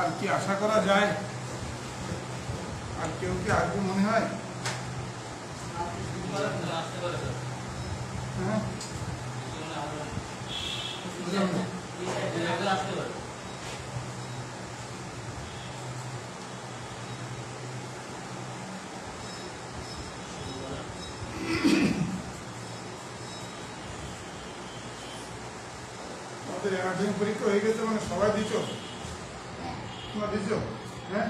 আর কি আশা করা যায়? আর কেউ কি আসবে মনে হয়? হ্যাঁ, আমাদের এমার্জেন্সি পরীক্ষা হয়ে গেছে মানে সবাই দিচ্ছ? তোমরা দিচ্ছ? হ্যাঁ,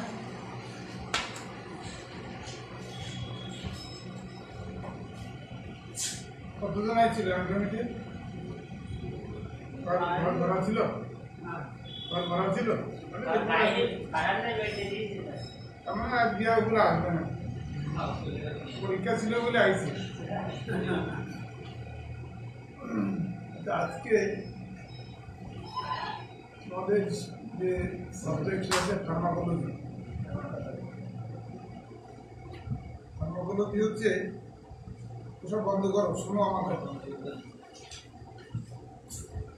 কতজন ছিল এমার্জেন্সি? ঘর ভরা ছিল? ঘর ভরা ছিল? আমার আজকে ওগুলো আসবে না, পরীক্ষা ছিল বলে আইছি। আজকে আমাদের যে সাবজেক্ট আছে ফার্মাকোলজি, ফার্মাকোলজি হচ্ছে ওসব বন্ধ করো, শোনো আমার কথা,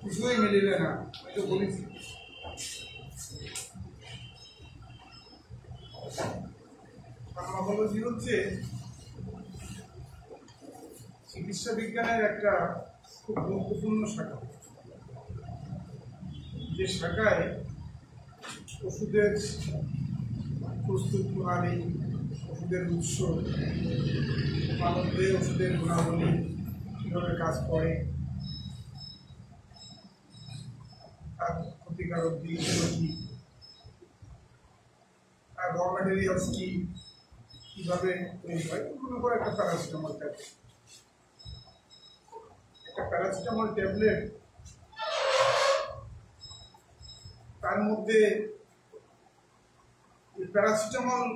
কিছুই মিলিবে না, আমি তো বলেছি। ফার্মাকোলজি হচ্ছে চিকিৎসা বিজ্ঞানের একটা খুব গুরুত্বপূর্ণ শাখা, যে শাখায় ওষুধের প্রস্তুত প্রণালী, ওষুধের উৎস, মানবদেহে ওষুধের গুণাবলী কীভাবে কাজ করে, আর ক্ষতিকারক দিকগুলো কী, আর র ম্যাটেরিয়ালস কী, কীভাবে তৈরি হয়। মনে করে একটা প্যারাসিটামল ট্যাবলেট, একটা প্যারাসিটামল ট্যাবলেট, তার মধ্যে প্যারাসিটামল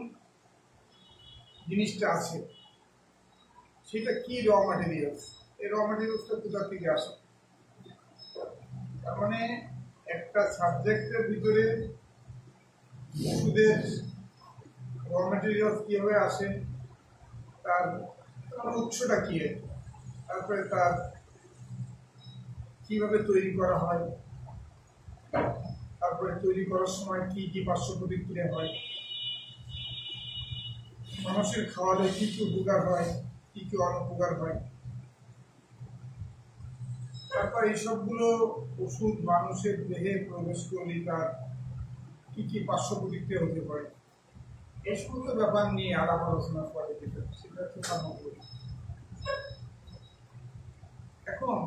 জিনিসটা আছে, সেটা কি র ম্যাটেরিয়ালস, এই র ম্যাটেরিয়ালসটা কোথা থেকে আসে। তার মানে একটা সাবজেক্টের ভিতরে ওষুধের র ম্যাটেরিয়ালস কীভাবে আসে, তার উৎসটা কী, তারপরে তার কীভাবে তৈরি করা হয়, তারপরে তৈরি করার সময় কি কি পার্শ্ব প্রতিক্রিয়া হয়, মানুষের খাওয়ালে কি কি উপকার হয়, কি কি অনুপকার হয়, তারপর এইসবগুলো ওষুধ মানুষের দেহে প্রবেশ করলে তার কি কি পার্শ্ব প্রতিক্রিয়া হতে পারে, এই সমস্ত ব্যাপার নিয়ে আলাপ আলোচনা করে যেটা, সেটা হচ্ছে ফার্মাকোলজি। এখন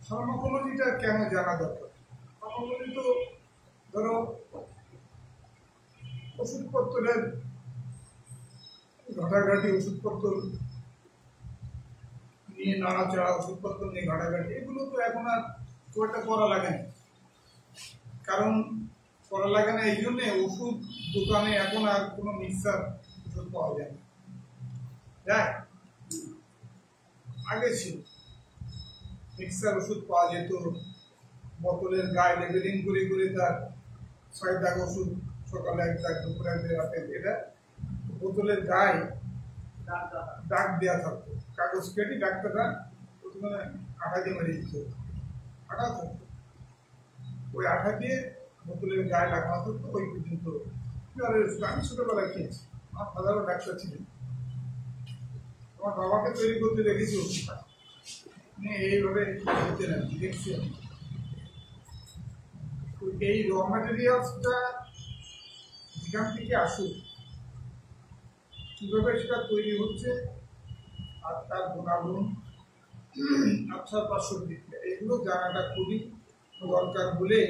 ফার্মাকোলজিটা কেন জানা দরকার? ফার্মাকোলজি তো ধরো ওষুধপত্রের ঘাটাঘাটি, ওষুধপত্র নিয়ে নাড়াচাড়া, ওষুধপত্র নিয়ে ঘাটাঘাটি, এগুলো তো এখন আর খুব একটা করা লাগে না। কারণ করা লাগে না এই জন্যে ওষুধ দোকানে এখন আর কোনো মিক্সার ওষুধ পাওয়া যায় না। দেখ, আগে ছিল মিক্সার ওষুধ পাওয়া যেত, বোতলের গায়ে লেবেলিং করে করে তার 6 দাগ ওষুধ, সকালে 1 দাগ, দুপুরে 1 দাগ, রাতে, এটা বোতলের গায়ে দাগ দেওয়া থাকতো, কাগজ কেটে ডাক্তাররা প্রথমে আঠা দিয়ে মেরে দিত, আঠা থাকতো, ওই আঠা দিয়ে বোতলের গায়ে লাগানো থাকতো, ওই পর্যন্ত। আমি ছোটবেলায় খেয়েছি, আমার ফাদারও ডাক্তার ছিলেন, আমার বাবাকে তৈরি করতে দেখেছি ওষুধটা, এইভাবে খেতে না দেখছি। এই র ম্যাটেরিয়ালসটা যেখান থেকে আসুক, কীভাবে সেটা তৈরি হচ্ছে, আর তার গুণাগুণ, আচ্ছা পার্শ্ব প্রতিক্রিয়া, এগুলো জানাটা খুবই দরকার বলে।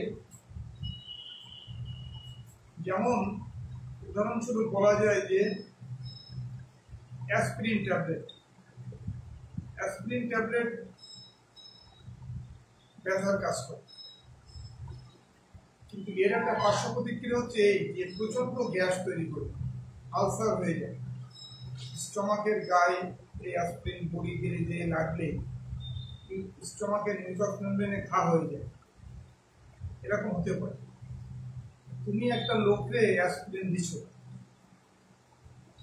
যেমন উদাহরণস্বরূপ বলা যায় যে অ্যাসপিরিন ট্যাবলেট ব্যথার কাজ করে, কিন্তু এর একটা পার্শ্ব প্রতিক্রিয়া হচ্ছে এই যে প্রচন্ড গ্যাস তৈরি করে, আলসার হয়ে যায়। স্টমাকের গায়ে এই অ্যাসপিরিন বড়ি গিরে দিয়ে লাগলে স্টমাকের মিউকাস মেমব্রেনে ঘা হয়ে যায়, এরকম হতে পারে। তুমি একটা লোককে অ্যাসপিরিন দিচ্ছ,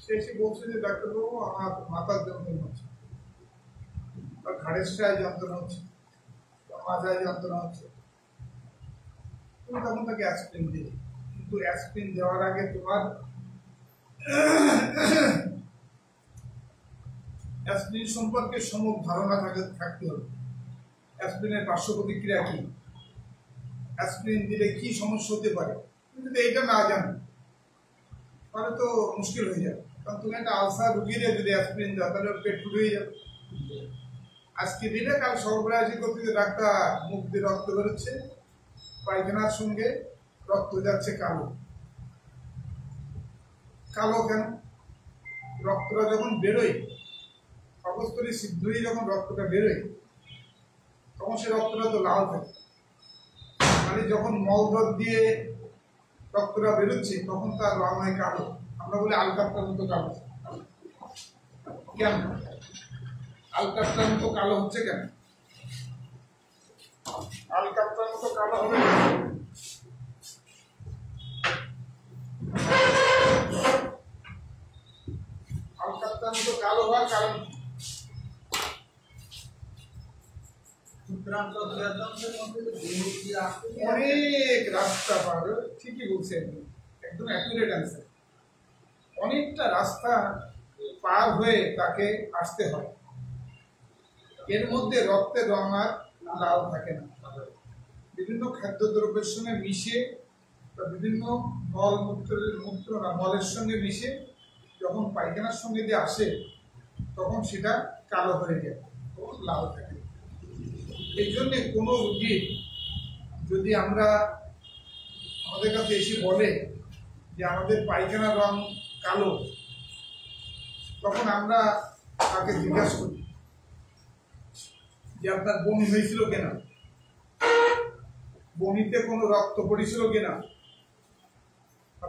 সে এসে বলছে যে ডাক্তারবাবু আমার মাথার যন্ত্রণা হচ্ছে, বা ঘাড়ের সায় যন্ত্রণা হচ্ছে, বা মাথায় যন্ত্রণা হচ্ছে, তো তুমি তখন তাকে অ্যাসপিরিন দিলে, কিন্তু অ্যাসপিরিন দেওয়ার আগে তোমার অ্যাসপিরিন সম্পর্কে সম্যক ধারণা থাকতে হবে। অ্যাসপিরিনের পার্শ্ব প্রতিক্রিয়া কি, অ্যাসপিরিন দিলে কি সমস্যা হতে পারে। তুমি যদি এইটা না জানো তাহলে তো মুশকিল হয়ে যাবে। কারণ তুমি একটা আলসার রুগীরে যদি অ্যাসপিরিন দাও তাহলে পেট ফুলে হয়ে যাবে। আজকে দিলে কাল সর্বরাশি করতে ডাক্তার মুখ দিয়ে রক্ত বেরোচ্ছে, পায়খানার সঙ্গে রক্ত যাচ্ছে কালো। কালো কেন? রক্তটা যখন বেরোয়, অবস্থরি সিদ্ধ হয়ে যখন রক্তটা বেরোয় তখন সে রক্তটা তো লাল থাকে। মানে যখন মলদ্রব দিয়ে রক্তটা বেরোচ্ছে তখন তার রং হয় কালো। আমরা বলি আলকাপটার মতো কালো। কেন আলকাপটার মতো কালো হচ্ছে? কেন আলকাপটার মতো কালো হবে? আলকাপটার মতো কালো হওয়ার কারণ অনেক রাস্তা পার, ঠিকই বলছেন, একদম অ্যাকুরেট অ্যান্সার। অনেকটা রাস্তা পার হয়ে তাকে আসতে হয়। এর মধ্যে রক্তের রং আর লাল থাকে না। বিভিন্ন খাদ্যদ্রব্যের সঙ্গে মিশে বা বিভিন্ন মলের সঙ্গে মিশে যখন পায়খানার সঙ্গে দিয়ে আসে তখন সেটা কালো হয়ে যায়, তখন লাল থাকে। এই জন্যে কোনো রোগী যদি আমাদের কাছে এসে বলে যে আমাদের পায়খানার রং কালো, তখন আমরা তাকে জিজ্ঞাসা করি যে আপনার বমি হয়েছিল কিনা, বমিতে কোনো রক্ত পড়েছিল কিনা,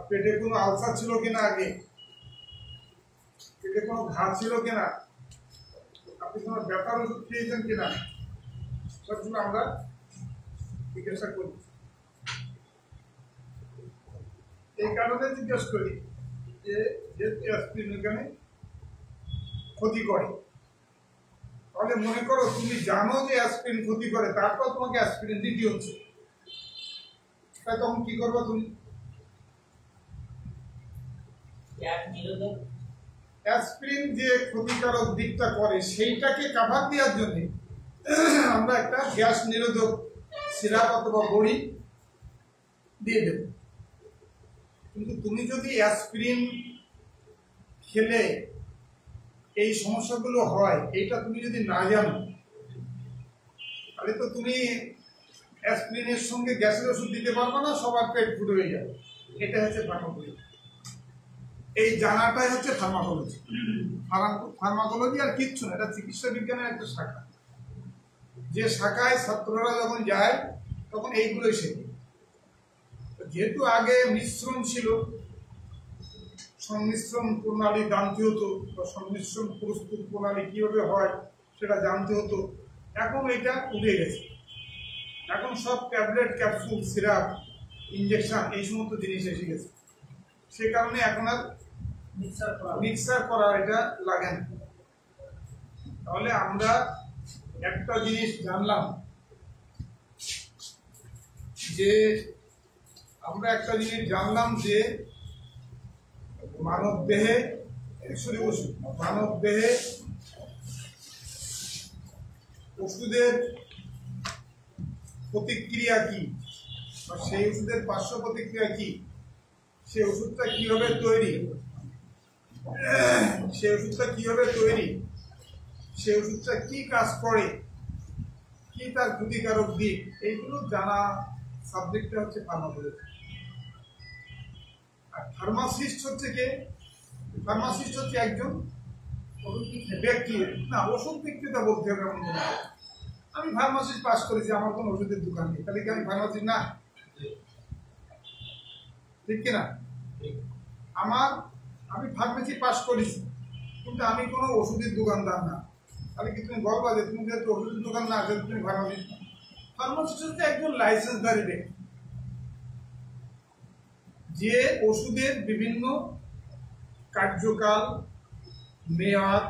পেটে কোনো আলসার ছিল কিনা, আগে পেটে কোনো ঘা ছিল কিনা, আপনি কোনো ব্যথার ওষুধ খেয়েছেন কিনা, সবসময় আমরা জিজ্ঞাসা করি। এই কারণে জিজ্ঞাসা করি যে অ্যাসপিরিন এখানে ক্ষতি করে। তাহলে মনে করো তুমি জানো যে অ্যাসপিরিন ক্ষতি করে, তারপর তোমাকে অ্যাসপিরিন দিতে হচ্ছে, তাই তখন কি করবো তুমি? অ্যাসপিরিন যে ক্ষতিকারক দিকটা করে সেইটাকে কাভার দেওয়ার জন্য আমরা একটা গ্যাস নিরোধক সিরাপ অথবা বড়ি দিয়ে দেব। কিন্তু তুমি যদি অ্যাসপিরিন খেলে এই সমস্যাগুলো হয়, এইটা তুমি যদি না জানো তাহলে তো তুমি অ্যাসপিরিনের সঙ্গে গ্যাসের ওষুধ দিতে পারবে না, সবার পেট ফুটে হয়ে যাবে। এটা হচ্ছে ফার্মাকোলজি। এই জানাটাই হচ্ছে ফার্মাকোলজি। ফার্মাকোলজি আর কিচ্ছু না, এটা চিকিৎসা বিজ্ঞানের একটা শাখা। যে শাখায় ছাত্ররা যখন যায় তখন এইগুলোই শেখে। যেহেতু আগে মিশ্রণ ছিল, সংমিশ্রণ প্রণালী জানতে হতো, বা সংমিশ্রণ প্রস্তুত প্রণালী কিভাবে হয় সেটা জানতে হতো। এখন এটা উঠে গেছে, এখন সব ট্যাবলেট, ক্যাপসুল, সিরাপ, ইঞ্জেকশন এই সমস্ত জিনিস এসে গেছে। সে কারণে এখন আর মিক্সার করা এটা লাগে না। তাহলে আমরা একটা জিনিস জানলাম যে মানব দেহে ওষুধের প্রতিক্রিয়া কি, বা সেই ওষুধের পার্শ্ব প্রতিক্রিয়া কি, সেই ওষুধটা কিভাবে তৈরি, সেই ওষুধটা কি কাজ করে, কি তার ক্ষতিকারক দিক, এইগুলো জানা সাবজেক্টটা হচ্ছে ফার্মাকোলজি। আর ফার্মাসিস্ট হচ্ছে কে? ফার্মাসিস্ট হচ্ছে একজন ব্যক্তি, না ওষুধ বিক্রেতা বলতে হবে এমন কোনো। আমি ফার্মাসিস্ট পাস করেছি, আমার কোনো ওষুধের দোকান নেই, তাহলে কি আমি ফার্মাসিস্ট না? ঠিক কিনা? আমি ফার্মেসি পাস করেছি কিন্তু আমি কোনো ওষুধের দোকানদার না, তাহলে কি তুমি বলবা যে তুমি যেহেতু ওষুধের দোকান না সেহেতু তুমি ফার্মাসিস্ট? ফার্মাসিস্ট হচ্ছে একজন লাইসেন্সধারী ব্যক্তি, যে ওষুধের বিভিন্ন কার্যকাল, মেয়াদ,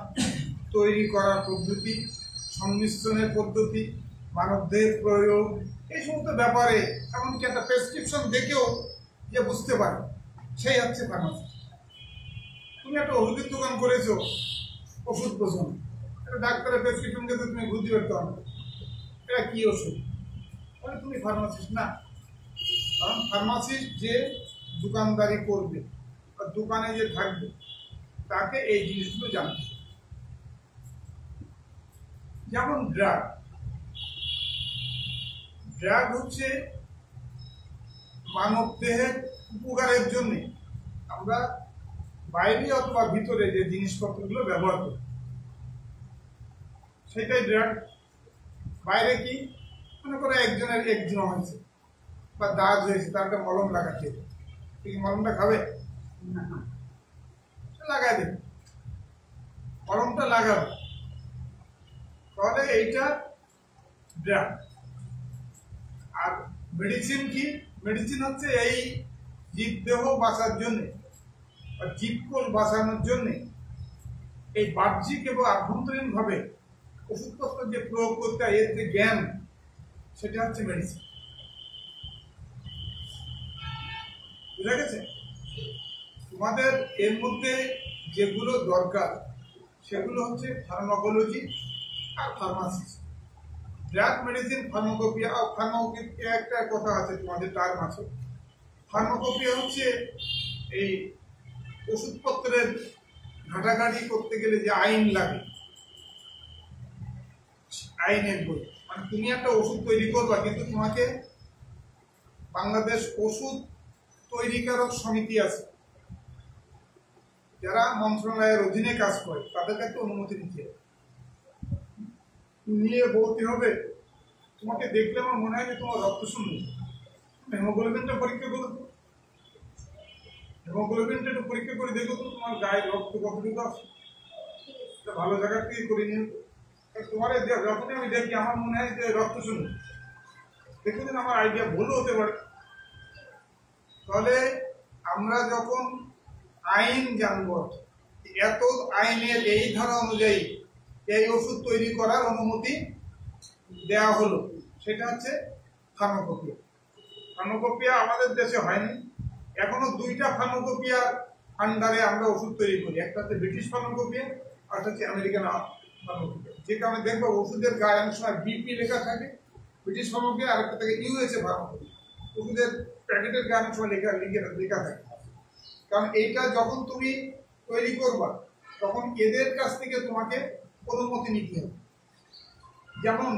তৈরি করার পদ্ধতি, সংমিশ্রণের পদ্ধতি, মানবদেহের প্রয়োগ, এই সমস্ত ব্যাপারে এমনকি একটা প্রেসক্রিপশন দেখেও যে বুঝতে পারে, সেই হচ্ছে ফার্মাসি। তুমি একটা ওষুধের দোকান করেছো, ওষুধ বোঝো না, একটা ডাক্তারের প্রেসক্রিপশন কিন্তু তুমি বুঝতে পারতে হবে এটা কি ওষুধ, তাহলে তুমি ফার্মাসিস্ট না। কারণ ফার্মাসিস্ট যে দোকানদারি করবে বা দোকানে যে থাকবে তাকে এই জিনিসগুলো জানতে হবে। যেমন ড্রাগ, ড্রাগ হচ্ছে মানব দেহের উপকারের জন্য আমরা বাইরে অথবা ভিতরে যে জিনিসপত্রগুলো ব্যবহার করি সেটাই ড্রাগ। বাইরে কি মনে করে একজনের একজিমা হয়েছে বা দাগ হয়েছে, তার একটা মলম লাগাচ্ছে, এই মলমটা খাবে লাগাই দেবে, মলমটা লাগাবে, তাহলে এইটা ড্রাগ। আর মেডিসিন কি? মেডিসিন হচ্ছে এই জীবদেহ বাঁচার জন্য বা জীবকোষ বাঁচানোর জন্য এই বাহ্যিক এবং আভ্যন্তরীণ ভাবে ওষুধপত্র যে প্রয়োগ করতে হয়, এর যে জ্ঞান, সেটা হচ্ছে মেডিসিন। বুঝা গেছে? তোমাদের এর মধ্যে যেগুলো দরকার সেগুলো হচ্ছে ফার্মাকোলজি আর pharmacy. Drug, medicine, pharmacopoeia. Pharmacopoeia একটা কথা আছে, তোমাদের টার্ম আছে। ফার্মাকোপিয়া হচ্ছে এই ওষুধপত্রের ঘাটাঘাটি করতে গেলে যে আইন লাগে, আইনের বই। মানে তুমি একটা ওষুধ তৈরি করবা, কিন্তু তোমাকে বাংলাদেশ ওষুধ তৈরিকারক সমিতি আছে যারা মন্ত্রণালয়ের অধীনে কাজ করে, তাদের কাছে অনুমতি নিতে হবে, নিয়ে বলতে হবে। তোমাকে দেখলে আমার মনে হয় যে তোমার রক্ত শূন্য, হেমোগ্লোবিনটা পরীক্ষা করো, হেমোগ্লোবিনটা একটু পরীক্ষা করে দেখো তো তোমার গায়ে রক্ত কতটুকু আছে, ভালো জায়গা থেকে করে নিও। তোমার যখনই আমি দেখি আমার মনে হয় যে রক্ত শূন্য, দেখুন আমার আইডিয়া ভুলও হতে পারে। তাহলে আমরা যখন আইন জানবো, এত আইনের এই ধারা অনুযায়ী এই ওষুধ তৈরি করার অনুমতি দেওয়া হলো, সেটা হচ্ছে ফার্মাকোপিয়া। ফার্মাকোপিয়া আমাদের দেশে হয়নি এখনো। দুইটা ফার্মাকোপিয়ার আন্ডারে আমরা ওষুধ তৈরি করি, একটা হচ্ছে ব্রিটিশ ফার্মাকোপিয়া আর হচ্ছে আমেরিকান ফার্মাকোপিয়া। যে কারণে দেখবো ওষুধের গায়ে অনেক সময় বিপি লেখা থাকে, ব্রিটিশ ফার্মাকোপিয়া, আর একটা থাকে ইউএসএ ফার্মাকোপিয়া। ওষুধের প্যাকেটের গায়ে অনেক সময় লেখা থাকে। কারণ এইটা যখন তুমি তৈরি করবা তখন এদের কাছ থেকে তোমাকে অনুমতি নিতে হবে। যেমন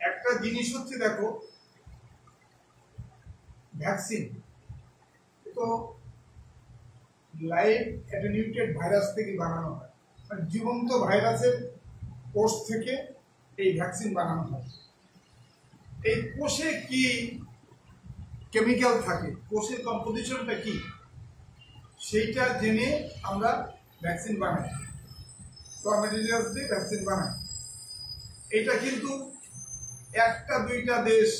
একটা জিনিস হচ্ছে, দেখো ভ্যাকসিন তো লাইভ অ্যাটেনিউটেড ভাইরাস থেকে বানানো হয়, মানে জীবন্ত ভাইরাসের কোষ থেকে এই ভ্যাকসিন বানানো হয়। এই কোষে কি কেমিক্যাল থাকে, কোষের কম্পোজিশনটা কি, সেইটা জেনে আমরা ভ্যাকসিন বানাই, র মেটেরিয়ালস দিয়ে ভ্যাকসিন বানাই। এটা কিন্তু একটা দুইটা দেশ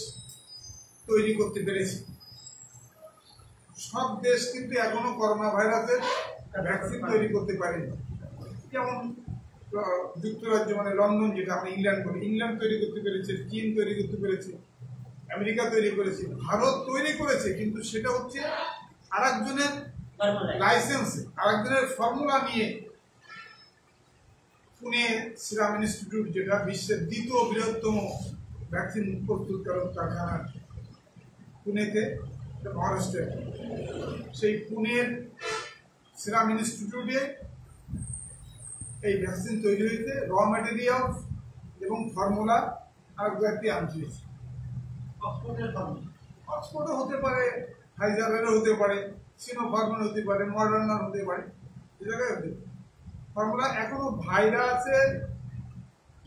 তৈরি করতে পেরেছে, সব দেশ কিন্তু এখনো করোনা ভাইরাসের ভ্যাকসিন তৈরি করতে পারেনি। যেমন যুক্তরাজ্য, মানে লন্ডন, যেটা আমরা ইংল্যান্ড বলি, ইংল্যান্ড তৈরি করতে পেরেছে, চীন তৈরি করতে পেরেছে, আমেরিকা তৈরি করেছে, ভারত তৈরি করেছে, কিন্তু সেটা হচ্ছে আরেকজনের লাইসেন্সে, আরেকজনের ফর্মুলা নিয়ে। পুনে সিরাম ইনস্টিটিউট, যেটা বিশ্বের দ্বিতীয় বৃহত্তম ভ্যাকসিন প্রস্তুতকারক কারখানা, পুনেতে, মহারাষ্ট্রে, সেই পুনের সিরাম ইনস্টিটিউটে এই ভ্যাকসিন তৈরি হয়েছে। র ম্যাটেরিয়াল এবং ফর্মুলা আর একটি আনতে হয়েছে। অক্সফোর্ডও হতে পারে, ফাইজারেরও হতে পারে, সিনোফার্মের হতে পারে, মডার্নার হতে পারে, এই জায়গায় হতে পারে। ফর্মুলা এখনো ভাইরাসের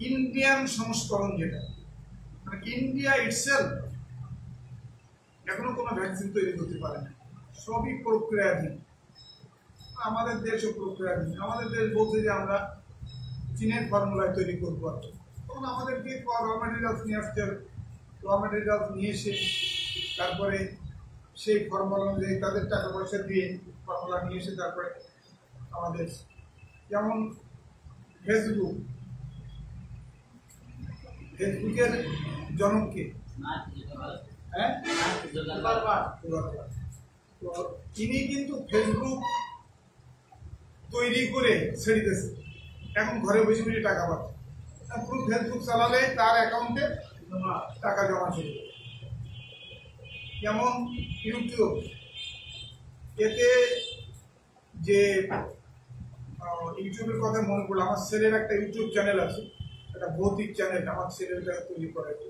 ইন্ডিয়ান সংস্করণ, যেটা মানে ইন্ডিয়া ইটসেলফ এখনো কোনো ভ্যাকসিন তৈরি করতে পারে না, সবই প্রক্রিয়াধীন। আমাদের দেশও প্রক্রিয়াধীন। আমাদের দেশ বলছে যে আমরা চীনের ফর্মুলায় তৈরি করবো, তখন আমাদেরকে র ম্যাটেরিয়ালস নিয়ে আসতে হবে। র ম্যাটেরিয়ালস নিয়ে এসে তারপরে সেই ফর্মুলা অনুযায়ী তাদের টাকা পয়সা দিয়ে ফর্মুলা নিয়ে এসে তারপরে আমাদের, যেমন ফেসবুকের জনককে হ্যাঁ, তো তিনি কিন্তু ফেসবুক তৈরি করে ছেড়ে দিয়েছে, এখন ঘরে বসে বসে টাকা পাচ্ছে। পুরো ফেসবুক চালালে তার অ্যাকাউন্টে টাকা জমা ছিল। যেমন ইউটিউব, এতে যে ইউটিউবের কথা মনে পড়লো, আমার ছেলের একটা ইউটিউব চ্যানেল আছে, একটা ভৌতিক চ্যানেল, আমার ছেলেটা তৈরি করা হয়েছে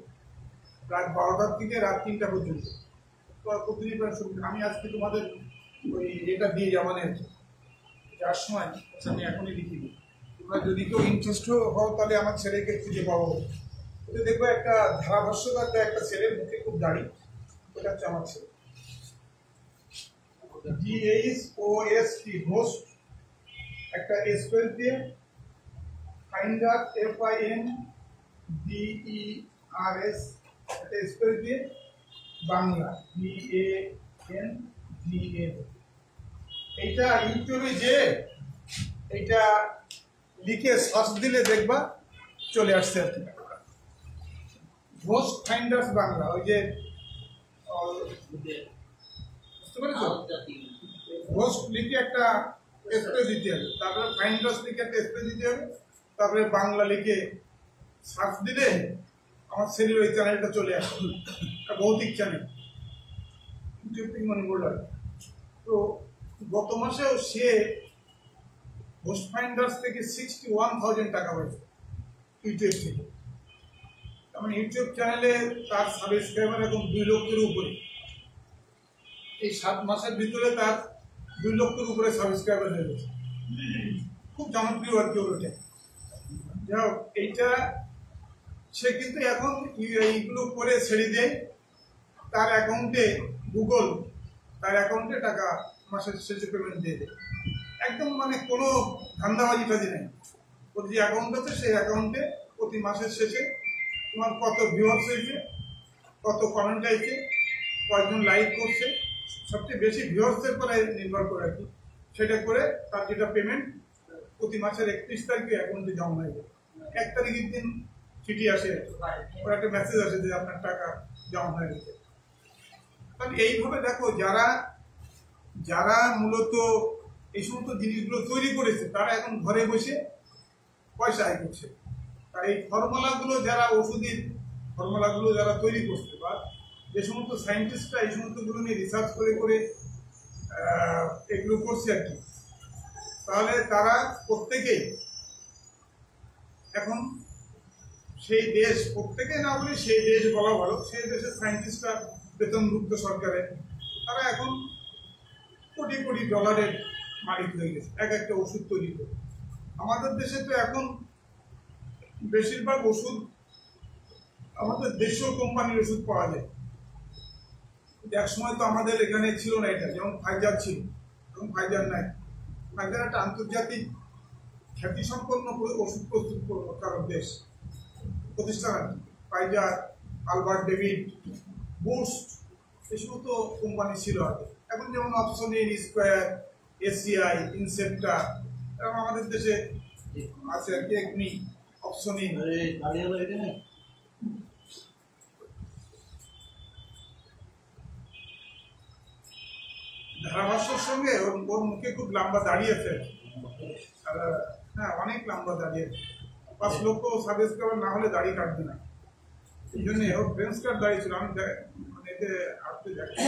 রাত 12টার থেকে রাত 3টা পর্যন্ত। তো প্রতিদিন আমি আজকে তোমাদের ওই এটা দিয়ে জমানে যার সময় আমি এখনই লিখি দিই। তোমরা যদি কেউ ইন্টারেস্ট হও তাহলে আমার ছেলেকে খুঁজে পাবো। ওতে দেখবো একটা ধারাভাষ্যকার একটা ছেলের মুখে খুব দাড়ি, ওটা হচ্ছে আমার ছেলে। GHOST, হোস্ট, একটা স্পেল দিয়ে, ফাইন্ডার FINDERS একটা স্পেল দিয়ে, বাংলা BANGA। এইটা ইউটিউবে যে এইটা লিখে সার্চ দিলে দেখবা চলে আসছে আর কি। হোস্ট ফাইন্ডার্স বাংলা, ওই যে বুঝতে পেরেছো, হোস্ট লিখে একটা স্পেস দিতে হবে, তারপরে ফাইন্ডার্স লিখে একটা স্পেস দিতে হবে, তারপরে বাংলা লিখে সার্চ দিলে আমার ছেলের ওই চ্যানেলটা চলে আসে, একটা ভৌতিক চ্যানেল, ইউটিউব থেকে মনে পড়ল। তো গত মাসেও সে হোস্ট ফাইন্ডার্স থেকে 61,000 টাকা পাইছে ইউটিউব থেকে। মানে ইউটিউব চ্যানেলে তার সাবস্ক্রাইবার এখন 2 লক্ষের উপরে। এই 7 মাসের ভিতরে তার 2 লক্ষের উপরে সাবস্ক্রাইবার হয়ে গেছে, খুব জনপ্রিয় আর কি ওটা। যাই হোক, এইটা সে কিন্তু এখন এইগুলো করে ছেড়ে দেয়, তার অ্যাকাউন্টে গুগল তার অ্যাকাউন্টে টাকা মাসের শেষে পেমেন্ট দিয়ে দেয়, একদম মানে কোনো ধান্দাবাজি টাজি নেই। ওর যে অ্যাকাউন্ট আছে সেই অ্যাকাউন্টে প্রতি মাসের শেষে তোমার কত ভিউয়ার্স হয়েছে, কত কমেন্ট আছে, কয়েকজন লাইক করছে, সবচেয়ে বেশি ভিউয়ার্সের পরে নির্ভর করে আর কি, সেটা করে তার যেটা পেমেন্ট প্রতি মাসের 31 তারিখে অ্যাকাউন্টে জমা হয়ে যায়। 1 তারিখের দিন চিঠি আসে, ওর একটা মেসেজ আসে যে আপনার টাকা জমা হয়ে গেছে। তাহলে এইভাবে দেখো, যারা যারা মূলত এই সমস্ত জিনিসগুলো তৈরি করেছে তারা এখন ঘরে বসে পয়সা আয় করছে। আর এই ফর্মুলাগুলো যারা ওষুধের ফর্মুলাগুলো যারা তৈরি করছে, বা যে সমস্ত সায়েন্টিস্টরা এই সমস্তগুলো নিয়ে রিসার্চ করে করে এগুলো করছে আর কি, তাহলে তারা প্রত্যেকেই এখন সেই দেশ, প্রত্যেকে না বলে সেই দেশ বলা ভালো, সেই দেশের সায়েন্টিস্টরা বেতনভুক্ত সরকারের, তারা এখন কোটি কোটি ডলারের মালিক হয়ে গেছে এক একটা ওষুধ তৈরি করে। আমাদের দেশে তো এখন বেশিরভাগ ওষুধ আমাদের দেশীয় কোম্পানির ওষুধ পাওয়া যায়। এক সময় তো আমাদের এখানে ছিল না এটা, যেমন ফাইজার ছিল, এখন ফাইজার নাই। ফাইজার একটা আন্তর্জাতিক খ্যাতিসম্পন্ন ওষুধ প্রস্তুতকারক দেশ প্রতিষ্ঠান। ফাইজার, আলবার্ট ডেভিড, বুস্ট, এই সমস্ত কোম্পানি ছিল আগে। এখন যেমন অপশনিন, স্কোয়ার, এসিআই, ইনসেপ্টা, এবং আমাদের দেশে আছে আর কি একমি, অপশনিন। ধারাভাষ্যের সঙ্গে ওর মুখে খুব লম্বা দাঁড়িয়ে আছে, হ্যাঁ অনেক লম্বা দাঁড়িয়ে, 5 লক্ষ সাবস্ক্রাইবার না হলে দাড়ি কাটবে না, এই জন্য ওর ফ্রেন্স কার্ড দাঁড়িয়ে ছিল। আমি মানে এতে আসতে যাচ্ছি।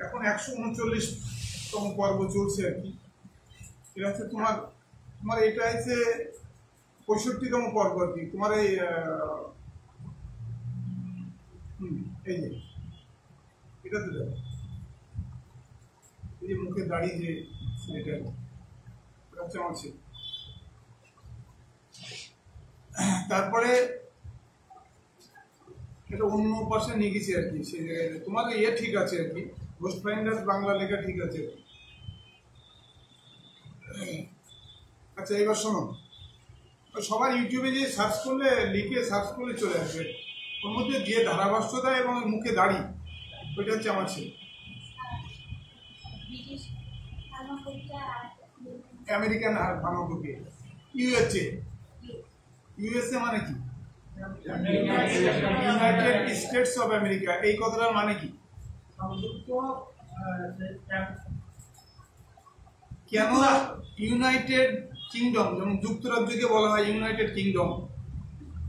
এখন 139তম পর্ব চলছে আর কি। এটা হচ্ছে তোমার এটা হচ্ছে 65তম পর্ব আর কি। তোমার এই যে এটাতে দেখো, এই যে মুখে দাড়ি যে এটা হচ্ছে আমার ছিল। তারপরে এটা অন্য পাশে নিয়ে গেছি আর কি। সেই জায়গায় তোমার ইয়ে ঠিক আছে আর কি, ঘোস্ট ফাইন্ডার বাংলা লেখা ঠিক আছে আর কি। আচ্ছা এবার শোনো, সবার ইউটিউবে যে সার্চ করলে, লিখে সার্চ করলে চলে আসবে, ওর মধ্যে যে ধারাভাষ্যতা এবং মুখে দাড়ি, ওইটা হচ্ছে আমার ছেলে। American ফার্মাকোপি, USA. ইউএসএ মানে কি? United states of America. এই কথাটার মানে কি? কেন ইউনাইটেড কিংডম, যেমন যুক্তরাজ্যকে বলা হয় ইউনাইটেড কিংডম,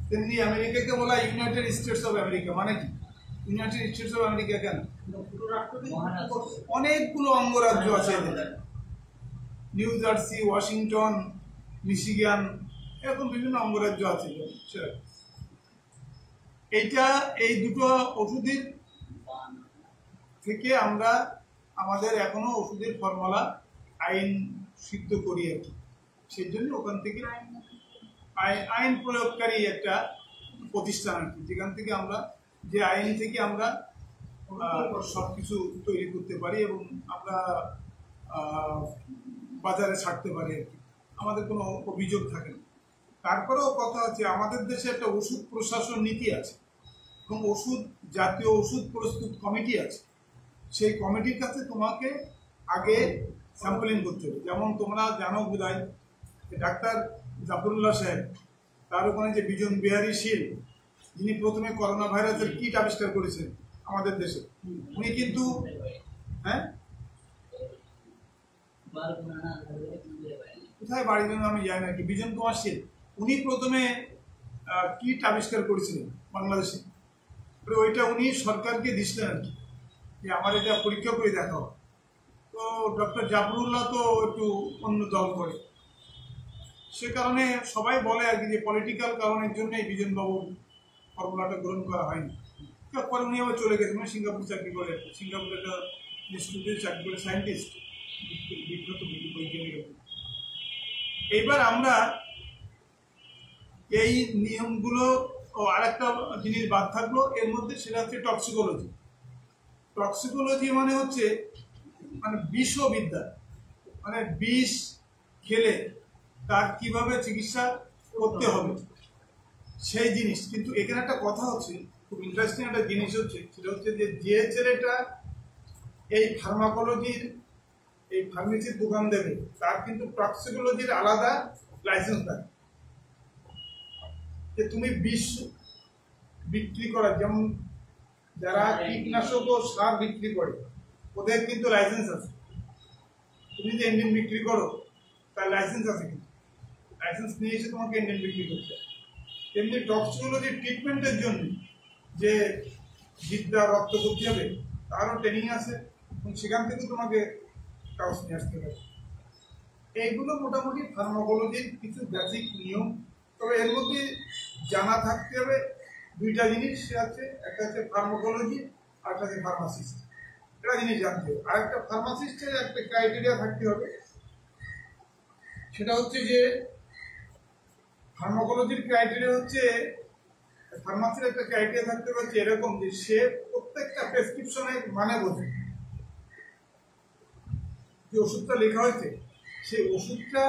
তেমনি আমেরিকাকে বলা হয় ইউনাইটেড স্টেটস অফ আমেরিকা। মানে কি ইউনাইটেড স্টেটস অফ আমেরিকা? কেন? অনেকগুলো অঙ্গরাজ্য আছে, নিউ জার্সি, ওয়াশিংটন, মিশিগান, এরকম বিভিন্ন অঙ্গরাজ্য আছে। এইটা এই দুটো ওষুধের থেকে আমরা আমাদের এখনো ওষুধের ফর্মুলা আইন সিদ্ধ করি আর কি। সেই জন্য ওখান থেকে আইন প্রয়োগকারী একটা প্রতিষ্ঠান আর কি, যেখান থেকে আমরা যে আইন থেকে আমরা সবকিছু তৈরি করতে পারি এবং আমরা বাজারে ছাড়তে পারি আর কি, আমাদের কোনো অভিযোগ থাকে না। তারপরেও কথা হচ্ছে আমাদের দেশে একটা ওষুধ প্রশাসন নীতি আছে এবং জাতীয় ওষুধ প্রস্তুত কমিটি আছে। সেই কমিটির কাছে তোমাকে আগে স্যাম্পলিং করতে হবে। যেমন তোমরা জানো বোধহয় ডাক্তার জাফরুল্লাহ সাহেব, তার ওখানে যে বিজন বিহারী শীল, যিনি প্রথমে করোনা ভাইরাসের কিট আবিষ্কার করেছেন আমাদের দেশে, উনি কিন্তু কোথায় বাড়ি জন্য আমি জানি না কি, বিজন কুমার শীল, উনি প্রথমে কিট আবিষ্কার করেছিলেন বাংলাদেশে। ওইটা উনি সরকারকে দিচ্ছিলেন আর কি, যে আমার এটা পরীক্ষা করে দেখাও। তো ডক্টর জাফরুল্লাহ তো একটু অন্য দল করে, সে কারণে সবাই বলে আর কি যে পলিটিক্যাল কারণের জন্য এই বিজনবাবুর ফর্মুলাটা গ্রহণ করা হয়নি। তারপরে উনি আবার চলে গেছেন, সিঙ্গাপুর চাকরি করে, সিঙ্গাপুরে একটা ইনস্টিটিউটে চাকরি করে, সায়েন্টিস্ট, বিখ্যাত বৈজ্ঞানিক। এইবার আমরা এই নিয়মগুলো আর একটা জিনিস বাদ থাকলো এর মধ্যে, সেটা হচ্ছে টক্সিকোলজি। টক্সিকোলজি মানে হচ্ছে বিষবিদ্যা, মানে বিষ খেলে তার কিভাবে চিকিৎসা করতে হবে সেই জিনিস। কিন্তু এখানে একটা কথা হচ্ছে, খুব ইন্টারেস্টিং একটা জিনিস হচ্ছে, সেটা হচ্ছে যে ছেলেটা এই ফার্মাকোলজির, এই ফার্মেসির দোকান দেবে, তার কিন্তু টক্সিকোলজির আলাদা লাইসেন্স থাকে। যে তুমি বিষ বিক্রি করা, যেমন যারা কীটনাশক ও সার বিক্রি করে ওদের কিন্তু লাইসেন্স আছে। তুমি যে ইঞ্জিন বিক্রি করো তার লাইসেন্স আছে, কিন্তু লাইসেন্স নিয়ে এসে তোমাকে ইঞ্জিন বিক্রি করতে হবে। তেমনি টক্সিকোলজি ট্রিটমেন্টের জন্য যে বিদ্যা রক্ত করতে হবে তারও ট্রেনিং আছে, এবং সেখান থেকে তোমাকে কাগজ নিয়ে আসতে হবে। এইগুলো মোটামুটি ফার্মাকোলজির কিছু বেসিক নিয়ম। তবে এর মধ্যে জানা থাকতে হবে দুইটা জিনিস, সে আছে একটা হচ্ছে ফার্মাকোলজি আর একটা হচ্ছে ফার্মাসিস্ট। এটা জিনিস জানতে হবে। আর একটা ফার্মাসিস্টের একটা ক্রাইটেরিয়া থাকতে হবে, সেটা হচ্ছে যে ফার্মাকোলজির ক্রাইটেরিয়া হচ্ছে, ফার্মাসির একটা ক্রাইটেরিয়া থাকতে হবে এরকম যে সে প্রত্যেকটা প্রেসক্রিপশনের মানে বোঝে। যে ওষুধটা লেখা হয়েছে সেই ওষুধটা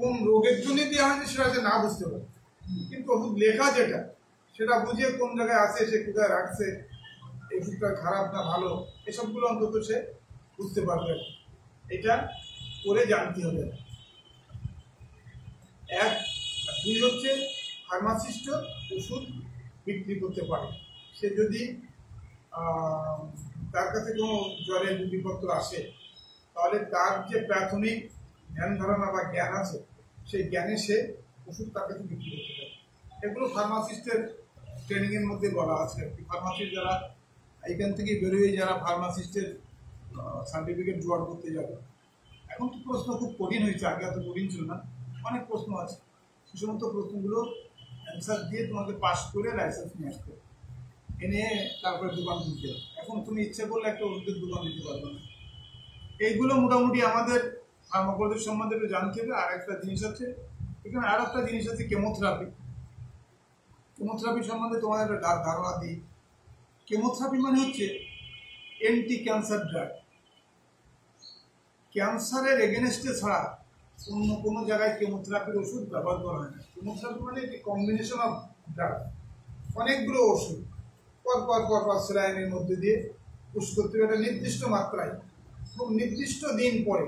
কোন রোগের জন্য দেওয়া হয়েছে সেটা হচ্ছে না বুঝতে পারে, কিন্তু ওষুধ লেখা যেটা সেটা বুঝে কোন জায়গায় আছে, সে কোথায় রাখছে, ওষুধটা খারাপ না ভালো, এসবগুলো অন্তত সে বুঝতে পারবে। এটা করে জানতে হবে। এক, দুই হচ্ছে ফার্মাসিস্ট ওষুধ বিক্রি করতে পারে। সে যদি তার কাছে কোনো জ্বরের রুগীপত্র আসে, তাহলে তার যে প্রাথমিক ধ্যান ধারণা বা জ্ঞান আছে, সেই জ্ঞানে সে ওষুধ তার কাছে বিক্রি করতে পারে। এগুলো ফার্মাসিস্টের ট্রেনিংয়ের মধ্যে বলা আছে। ফার্মাসিস্ট যারা এখান থেকে বেরোয়, যারা ফার্মাসিস্টের সার্টিফিকেট জোগাড় করতে যাবে, এখন তো প্রশ্ন খুব কঠিন হয়েছে, আগে এত কঠিন ছিল না, অনেক প্রশ্ন আছে। সে সমস্ত প্রশ্নগুলো অ্যান্সার দিয়ে তোমাকে পাস করে লাইসেন্স নিয়ে আসতে হবে, এনে তারপরে দোকান খুলতে হবে। এখন তুমি ইচ্ছে করলে একটা ওষুধের দোকান দিতে পারবে না। এইগুলো মোটামুটি আমাদের ফার্মাকোলজি সম্বন্ধে একটু জানতে হবে। আর একটা জিনিস আছে এখানে, আর একটা জিনিস আছে কেমোথেরাপি। কেমোথেরাপি সম্বন্ধে তোমাদের একটা ধারণা দিই। কেমোথেরাপি মানে হচ্ছে অ্যান্টি ক্যান্সার ড্রাগ। ক্যান্সারের এগেনস্টে ছাড়া অন্য কোনো জায়গায় কেমোথেরাপির ওষুধ ব্যবহার করা হয় না। কেমোথেরাপি মানে একটি কম্বিনেশন অফ ড্রাগ, অনেকগুলো ওষুধ পর স্যালাইনের মধ্যে দিয়ে পুশ করতে হবে একটা নির্দিষ্ট মাত্রায় খুব নির্দিষ্ট দিন পরে।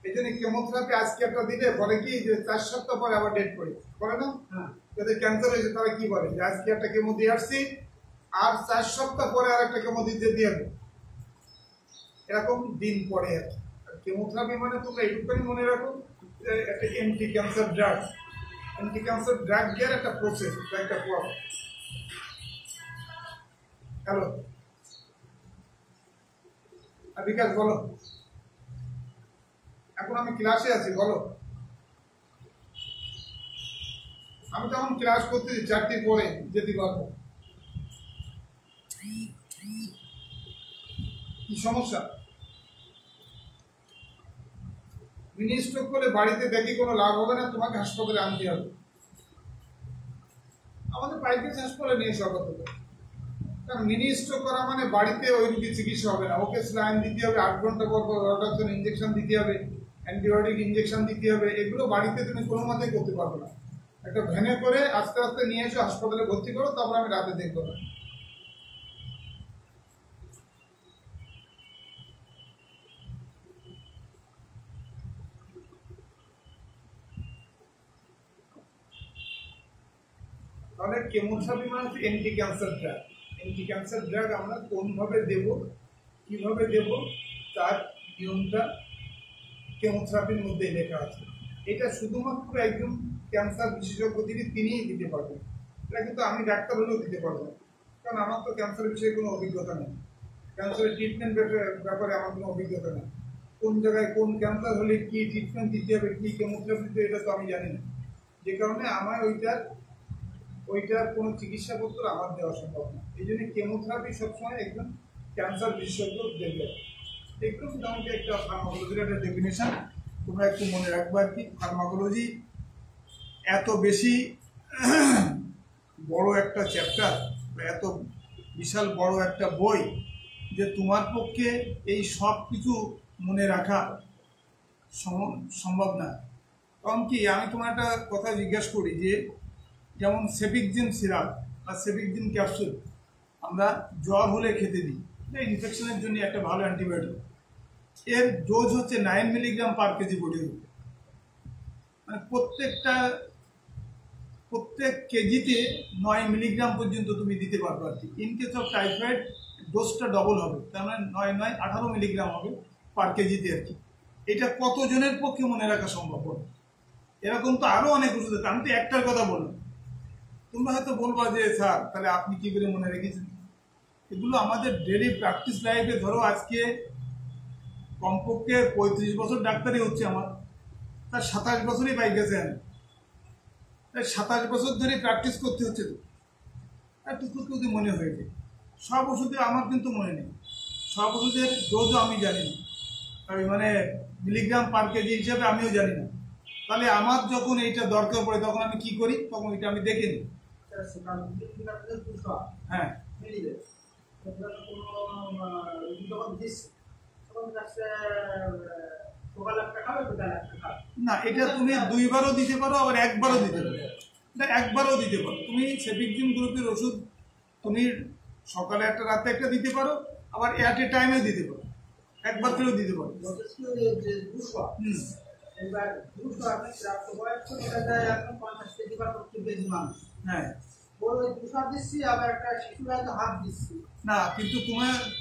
এই জন্য কেমোথেরাপি আজকে একটা দিলে পরে কি যে 4 সপ্তাহ পরে আবার ডেট করে না। যাদের ক্যান্সার হয়েছে তারা কি বলে যে আজকে একটা কেমো দিয়ে আসছি আর 4 সপ্তাহ পরে আর একটা কেমো দিতে দিয়ে হবে, এরকম দিন পরে আর কি। কেমোথেরাপি মানে তোমরা এইটুকুনি মনে রাখো একটা anti cancer drug. Anti cancer drug দেওয়ার একটা প্রসেস, একটা পথ। হ্যালো বিকাশ বলো, এখন আমি ক্লাসে আছি, বলো। আমি তখন ক্লাস করতেছি 4টির পরে যেতে পারবো। কি সমস্যা? মিনি স্ট্রোক করে বাড়িতে দেখি কোনো লাভ হবে না, তোমাকে হাসপাতালে আনতে হবে। আমাদের প্রাইভেট হাসপাতালে নেই সর্বত, কারণ মিনি স্ট্রোক করা মানে বাড়িতে ওই রোগী চিকিৎসা হবে না, ওকে স্যালাইন দিতে হবে, 8 ঘন্টা পর পর ওটার জন্য ইঞ্জেকশন দিতে হবে, অ্যান্টিবায়োটিক ইঞ্জেকশন দিতে হবে। এগুলো বাড়িতে তুমি কোনো মতেই করতে পারবে না। একটা ভ্যানে করে আস্তে আস্তে নিয়ে এসো, হাসপাতালে ভর্তি করো, তারপর আমি রাতে দেখবো না। তাহলে কেমোথেরাপি মানে হচ্ছে anti cancer drug. Anti cancer drug আমরা কোনভাবে দেব, কিভাবে দেব, তার নিয়মটা কেমোথেরাপির মধ্যে লেখা আছে। এটা শুধুমাত্র একজন ক্যান্সার বিশেষজ্ঞ তিনিই দিতে পারবেন। এটা কিন্তু আমি ডাক্তার হলেও দিতে পারবো না, কারণ আমার তো ক্যান্সার বিষয়ে কোনো অভিজ্ঞতা নেই। ক্যান্সারের ট্রিটমেন্ট ব্যাপারে আমার কোনো অভিজ্ঞতা নেই। কোন জায়গায় কোন ক্যান্সার হলে কি ট্রিটমেন্ট দিতে হবে, কি কেমোথেরাপি দিতে, এটা তো আমি জানি না। যে কারণে আমার ওইটার কোনো চিকিৎসাপত্র আমার দেওয়া সম্ভব না। এই জন্য কেমোথেরাপি সবসময় একজন ক্যান্সার বিশেষজ্ঞ দেবে। একটু মোটামুটি একটা ফার্মাকোলজির একটা ডেফিনেশন তোমরা একটু মনে রাখবো আর কি। ফার্মাকোলজি এত বেশি বড় একটা চ্যাপ্টার, এত বিশাল বড় একটা বই যে তোমার পক্ষে এই সব কিছু মনে রাখা সম্ভব না। কারণ কি, আমি তোমার একটা কথা জিজ্ঞাসা করি যে যেমন সেফিকজিন সিরাপ বা সেফিকজিন ক্যাপসুল আমরা জ্বর হলে খেতে দিই, ইনফেকশনের জন্য একটা ভালো অ্যান্টিবায়োটিক। এর ডোজ হচ্ছে 9 milligram per KG body weight. মানে প্রত্যেক কেজিতে 9 মিলিগ্রাম পর্যন্ত তুমি দিতে পারবে আর কি। ইন কেস অফ টাইফয়েড ডোজটা ডবল হবে, তার মানে 9 18 মিলিগ্রাম হবে পার কেজিতে আর কি। এটা কতজনের পক্ষে মনে রাখা সম্ভব হবে? এরকম তো আরো অনেক ওষুধ আছে, আমি তো একটার কথা বললাম। তোমরা হয়তো বলবা যে স্যার তাহলে আপনি কি করে মনে রেখেছেন? এগুলো আমাদের ডেইলি প্র্যাকটিস লাইফে, ধরো আজকে কমপক্ষে 35 বছর ডাক্তারি হচ্ছে আমার, তার 27 বছরই পাই গেছে। আমি 27 বছর ধরে প্র্যাকটিস করতে হচ্ছে, তো একটু যদি মনে হয়েছে। সব ওষুধে আমার কিন্তু মনে নেই, সব ওষুধের ডোজও আমি জানি না, আমি মানে মিলিগ্রাম পার কেজি হিসাবে আমিও জানি না। তাহলে আমার যখন এইটা দরকার পড়ে তখন আমি কি করি, তখন এটা আমি দেখে নিই। হ্যাঁ, না এটা তুমি 2 বারও দিতে পারো, আবার 1 বারও দিতে পারো। এটা 1 বারও দিতে পারো। তুমি সেফিকজিন গ্রুপের ওষুধ তুমি সকালে একটা রাতে একটা দিতে পারো, আবার এট এ টাইমে দিতে পারো, 1 বার করেও দিতে পারো। হ্যাঁ, না কিন্তু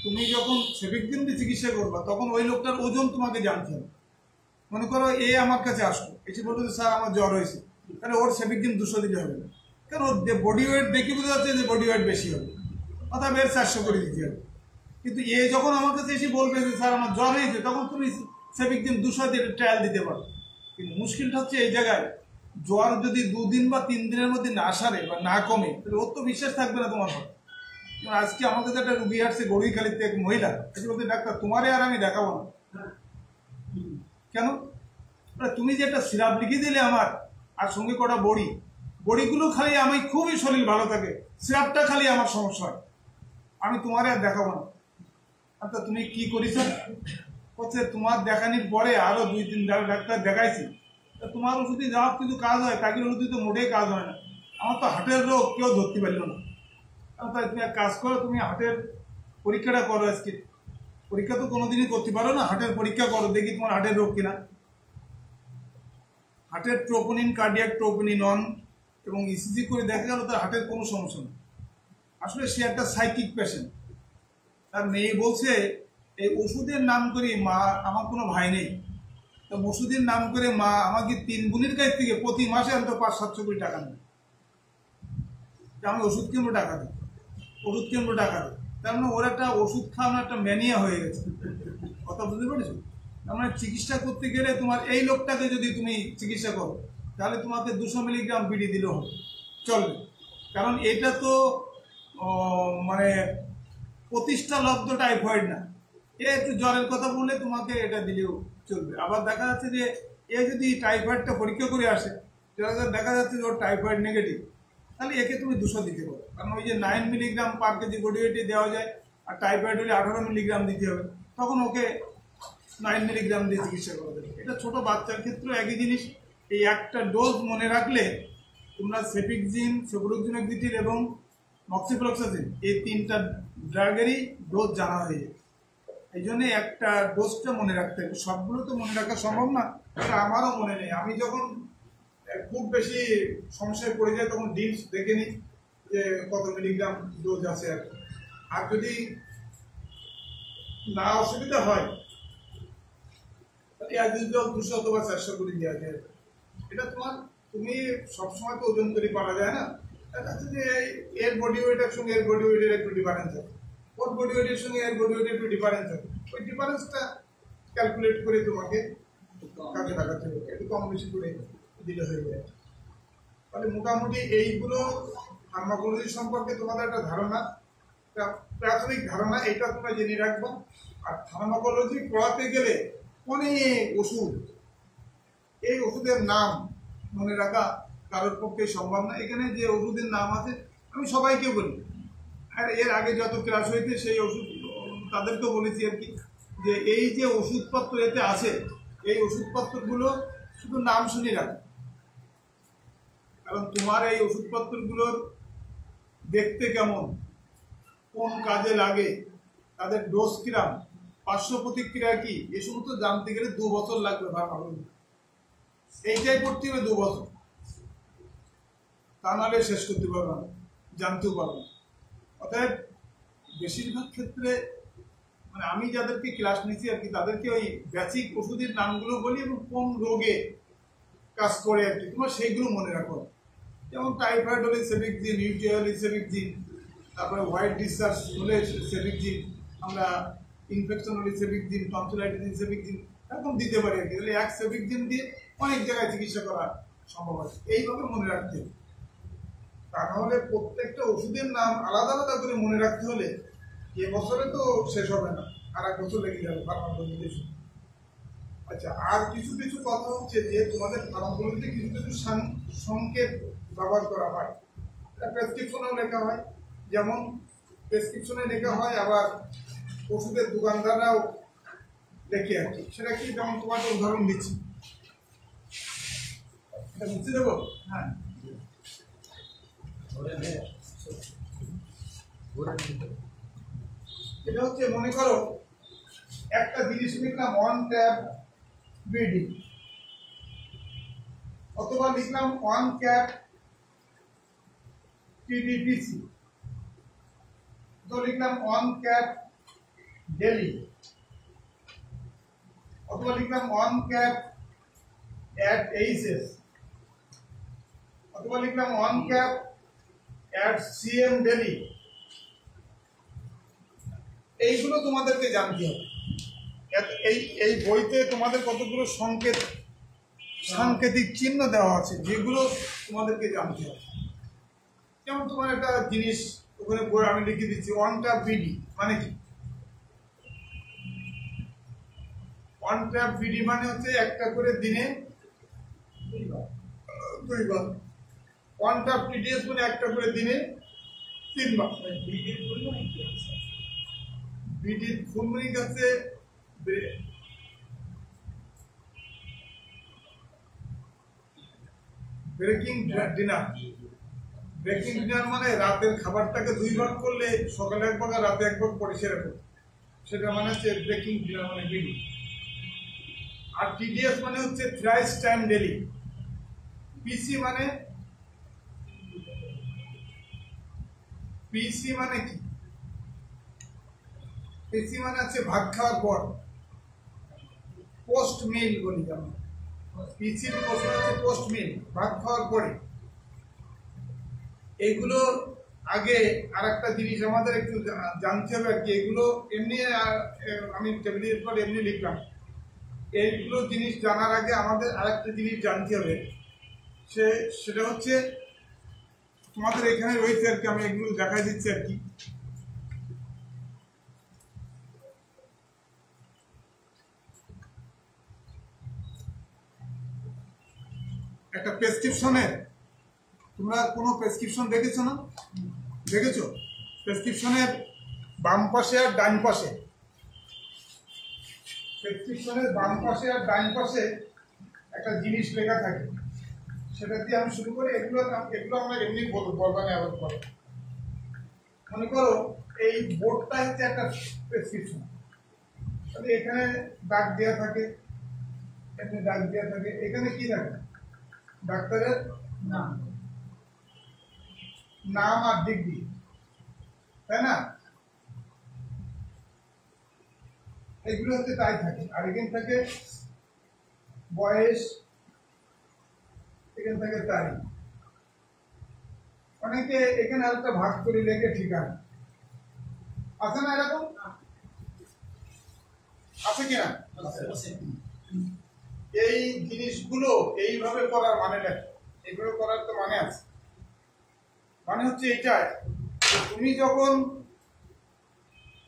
তুমি যখন সেফিকজিন দিয়ে চিকিৎসা করবা তখন ওই লোকটার ওজন তোমাকে জানতে হবে। মনে করো আমার কাছে আসলো, এসে বলতো যে স্যার আমার জ্বর হয়েছে, তাহলে ওর সেফিকজিন 200 দিতে হবে না, কারণ ওর বডি ওয়েট দেখে বোঝা যাচ্ছে যে বডি ওয়েট বেশি হবে, অর্থাৎ এর 400 করে দিতে হবে। কিন্তু যখন আমার কাছে এসে বলবে যে স্যার আমার জ্বর হয়েছে, তখন তুমি সেফিকজিন 200 দিয়ে ট্রায়াল দিতে পারো। কিন্তু মুশকিলটা হচ্ছে এই জায়গায়, জ্বর যদি 2 দিন বা 3 দিনের মধ্যে না সারে বা না কমে, তাহলে ওর তো বিশ্বাস থাকবে না তোমার উপর। আজকে আমার কাছে একটা রুগী আসছে গড়িখালিতে, এক মহিলা এসে বলতে, ডাক্তার তোমারে আর আমি দেখাবো না। কেন? তুমি যে একটা সিরাপ লিখে দিলে আমার, আর সঙ্গে কটা বড়ি, বড়িগুলো খালি আমি খুবই শরীর ভালো থাকে, সিরাপটা খালি আমার সমস্যা হয়, আমি তোমার আর দেখাবো না। আচ্ছা তুমি কি করেছ? হচ্ছে তোমার দেখানির পরে আরো 2-3 ডাক্তার দেখাইছি, তোমার ওষুধে যাওয়া কিছু কাজ হয়, তাকে ওষুধে তো মোটেই কাজ হয় না। আমার তো হার্টের রোগ কেউ ধরতে পারলো না। তাই তুমি এক কাজ করো, তুমি হার্টের পরীক্ষাটা করো আজকে। পরীক্ষা তো কোনোদিনই করতে পারো না, হার্টের পরীক্ষা করো, দেখি তোমার হার্টের রোগ কিনা। হার্টের ট্রোপোনিন, কার্ডিয়াক ট্রোপোনিন অন এবং ইসিজি করে দেখা গেল তার হার্টের কোনো সমস্যা নেই। আসলে সে একটা সাইকিক পেশেন্ট। তার মেয়ে বলছে এই ওষুধের নাম করে মা, আমার কোনো ভাই নেই, তো ওষুধের নাম করে মা আমাকে 3 বোনের কাছ থেকে প্রতি মাসে অন্তত 500-700 কোটি টাকা নেয়। আমি ওষুধ কিনবো টাকা দিই, ওষুধ কিনবো টাকা দিই। তার মানে ওর একটা ওষুধ খাওয়ানো একটা ম্যানিয়া হয়ে গেছে। কথা বুঝতে পেরেছো? তার মানে চিকিৎসা করতে গেলে তোমার এই লোকটাকে যদি তুমি চিকিৎসা করো, তাহলে তোমাকে 200 মিলিগ্রাম বিডি দিলেও হবে, চলবে। কারণ এটা তো মানে প্রতিষ্ঠালব্ধ টাইফয়েড না, এ একটু জ্বরের কথা বললে তোমাকে এটা দিলেও চলবে। আবার দেখা যাচ্ছে যে এ যদি টাইফয়েডটা পরীক্ষা করে আসে, দেখা যাচ্ছে যে ওর টাইফয়েড নেগেটিভ, তাহলে একে তুমি 200 দিতে পারো। কারণ ওই যে 9 মিলিগ্রাম পার কেজি বডি ওয়েটে দেওয়া যায়, আর টাইফয়েড হলে 18 মিলিগ্রাম দিতে হবে, তখন ওকে 9 মিলিগ্রাম দিয়ে চিকিৎসা করা যাবে। এটা ছোট বাচ্চার ক্ষেত্রেও একই জিনিস। এই একটা ডোজ মনে রাখলে তোমরা সেফিক্সিন, সেফ্রোক্সিমেথিল এবং মক্সিফ্লোক্সাসিন এই 3টা ড্রাগেরই ডোজ জানা হয়ে যায়। এই জন্য একটা ডোজটা মনে রাখতে হবে। সবগুলো তো মনে রাখা সম্ভব না, এটা আমারও মনে নেই। আমি যখন খুব বেশি সমস্যায় পড়ে যায় তখন ডিপস দেখে নিই যে কত মিলিগ্রাম ডোজ আছে। আর যদি না অসুবিধা হয় তাহলে 200 অথবা 400 করে দেওয়া যায়। এটা তোমার, তুমি সবসময় তো ওজন করে পারা যায় না। দেখা যাচ্ছে যে এর বডি ওয়েটের সঙ্গে এর বডি ওয়েটের একটু ডিফারেন্স আছে, ওর বডি ওয়েটের সঙ্গে এর বডি ওয়েটের একটু ডিফারেন্স আছে। ওই ডিফারেন্সটা ক্যালকুলেট করে তোমাকে কাজে লাগাতে হবে, একটু কম বেশি করে দিলে হয়ে যায়। তাহলে মোটামুটি এইগুলো ফার্মাকোলজি সম্পর্কে তোমাদের একটা ধারণা, প্রাথমিক ধারণা, এটা তোমরা জেনে রাখবো। আর ফার্মাকোলজি পড়াতে গেলে অনেক ওষুধ, এই ওষুধের নাম মনে রাখা কারোর পক্ষে সম্ভব না। এখানে যে ওষুধের নাম আছে আমি সবাইকে বলি, আর এর আগে যত ক্লাস হয়েছে সেই ওষুধ তাদেরকেও বলেছি আর কি, যে এই যে ওষুধপত্র এতে আছে, এই ওষুধপত্রগুলো শুধু নাম শুনে রাখো। কারণ তোমার এই ওষুধপত্রগুলোর দেখতে কেমন, কোন কাজে লাগে, তাদের ডোজ কিরাম, পার্শ্ব প্রতিক্রিয়া কি, এ সমস্ত জানতে গেলে 2 বছর লাগবে। ফার্মাকোলজি এইটাই পড়তে হবে 2 বছর, তা নাহলে শেষ করতে পারবে না, জানতেও পারবে না। অতএব বেশিরভাগ ক্ষেত্রে মানে আমি যাদেরকে ক্লাস নিচ্ছি আর কি, তাদেরকে ওই বেসিক ওষুধের নামগুলো বলি এবং কোন রোগে কাজ করে আর কি, তোমার সেইগুলো মনে রাখো। যেমন টাইফয়েড হলে সেফিক্সিন, ইউটিআই হলে সেফিক্সিন, তারপরে হোয়াইট ডিসচার্জ হলে সেফিক্সিন, আমরা ইনফেকশন হলে সেফিক্সিন, টনসিলাইটিস সেফিক্সিন, এরকম দিতে পারি আর কি। তাহলে এক সেফিক্সিন দিয়ে অনেক জায়গায় চিকিৎসা করা সম্ভব আছে, এইভাবে মনে রাখতে হবে। তা নাহলে প্রত্যেকটা ওষুধের নাম আলাদা আলাদা করে মনে রাখতে হলে এ বছরে তো শেষ হবে না, আর 1 বছর লেগে যাবে ফার্মাকোলজিতে। আচ্ছা, আর কিছু কিছু কথা হচ্ছে যে তোমাদের ফার্মাকোলজিতে কিছু কিছু সংকেত ব্যবহার করা হয়, এটা প্রেসক্রিপশনেও লেখা হয়। যেমন প্রেসক্রিপশনে লেখা হয়, আবার ওষুধের দোকানদাররাও লেখে আর কি। সেটা কি, যেমন তোমাকে উদাহরণ দিচ্ছি, এটা বুঝতে দেবো। হ্যাঁ, এটা হচ্ছে মনে করো একটা জিনিস লিখলাম 1 ট্যাব বিডি, অথবা লিখলাম 1 ক্যাপ টিডিপিসি, তো লিখলাম 1 ক্যাপ ডেলি, অথবা লিখলাম 1 ক্যাপ অ্যাট এইচএস, অথবা লিখলাম 1 ক্যাপ অ্যাট সিএম ডেলি। এইগুলো তোমাদেরকে জানতে হবে। এই বইতে তোমাদের কতগুলো সাংকেতিক চিহ্ন দেওয়া আছে, যেগুলো তোমাদেরকে জানতে হবে। যেমন তোমার একটা জিনিস ওখানে বই আমি লিখে দিচ্ছি 1 ট্যাপ বিডি মানে কি। 1 ট্যাপ বিডি মানে হচ্ছে একটা করে দিনে 2 বার কোয়ান্টাম টিডিএস মানে একটা করে দিনে 3 বার। বিডির ফুলমনি কাছে ব্রেকিং ডিনার। ব্রেকিং ডিনার মানে রাতের খাবারটাকে 2 ভাগ করলে সকালে এক ভাগ আর রাতে এক ভাগ পরে সেরকম, সেটা মানে হচ্ছে ব্রেকিং ডিনার মানে বিডি। আর টিডিএস মানে হচ্ছে থ্রাইস টাইম ডেলি। পিসি মানে পিসি মানে কি? পিসি মানে হচ্ছে ভাত খাওয়ার পর, পোস্ট মিল বলি আমরা। পিসির প্রশ্ন হচ্ছে পোস্ট মিল, ভাত খাওয়ার পরে। এগুলো আগে আর একটা জিনিস আমাদের একটু জানতে হবে আর কি, এগুলো এমনি আমি টেবিলের পর এমনি লিখলাম। এইগুলো জিনিস জানার আগে আমাদের আরেকটা জিনিস জানতে হবে, সেটা হচ্ছে তোমাদের এখানে রয়েছে আর কি, আমি এগুলো দেখাই দিচ্ছি আর কি। একটা প্রেসক্রিপশনে, তোমরা কোনো প্রেসক্রিপশন দেখেছো না? দেখেছো? প্রেসক্রিপশনের বাম পাশে আর ডান পাশে, প্রেসক্রিপশনের বাম পাশে আর ডান পাশে একটা জিনিস লেখা থাকে, সেটা দিয়ে আমি শুরু করি। এগুলো আমরা এমনি বলবানে আবার পরে। মনে করো এই বোর্ডটা হচ্ছে একটা প্রেসক্রিপশন, তাহলে এখানে দাগ দেওয়া থাকে, এখানে দাগ দেওয়া থাকে, এখানে কি থাকে? ডাক্তারের নাম আর ডিগ্রি, তাই না? এগুলো হচ্ছে তাই থাকে। আর এখানে থাকে বয়স, এখানে থাকে তারিখ। অনেকে এখানে আরেকটা ভাগ করে লেখে ঠিকানা, আছে না? এরকম আছে কিনা? এই জিনিসগুলো এইভাবে করার মানে দেখো, এগুলো করার তো মানে আছে। মানে হচ্ছে এটাই, তুমি যখন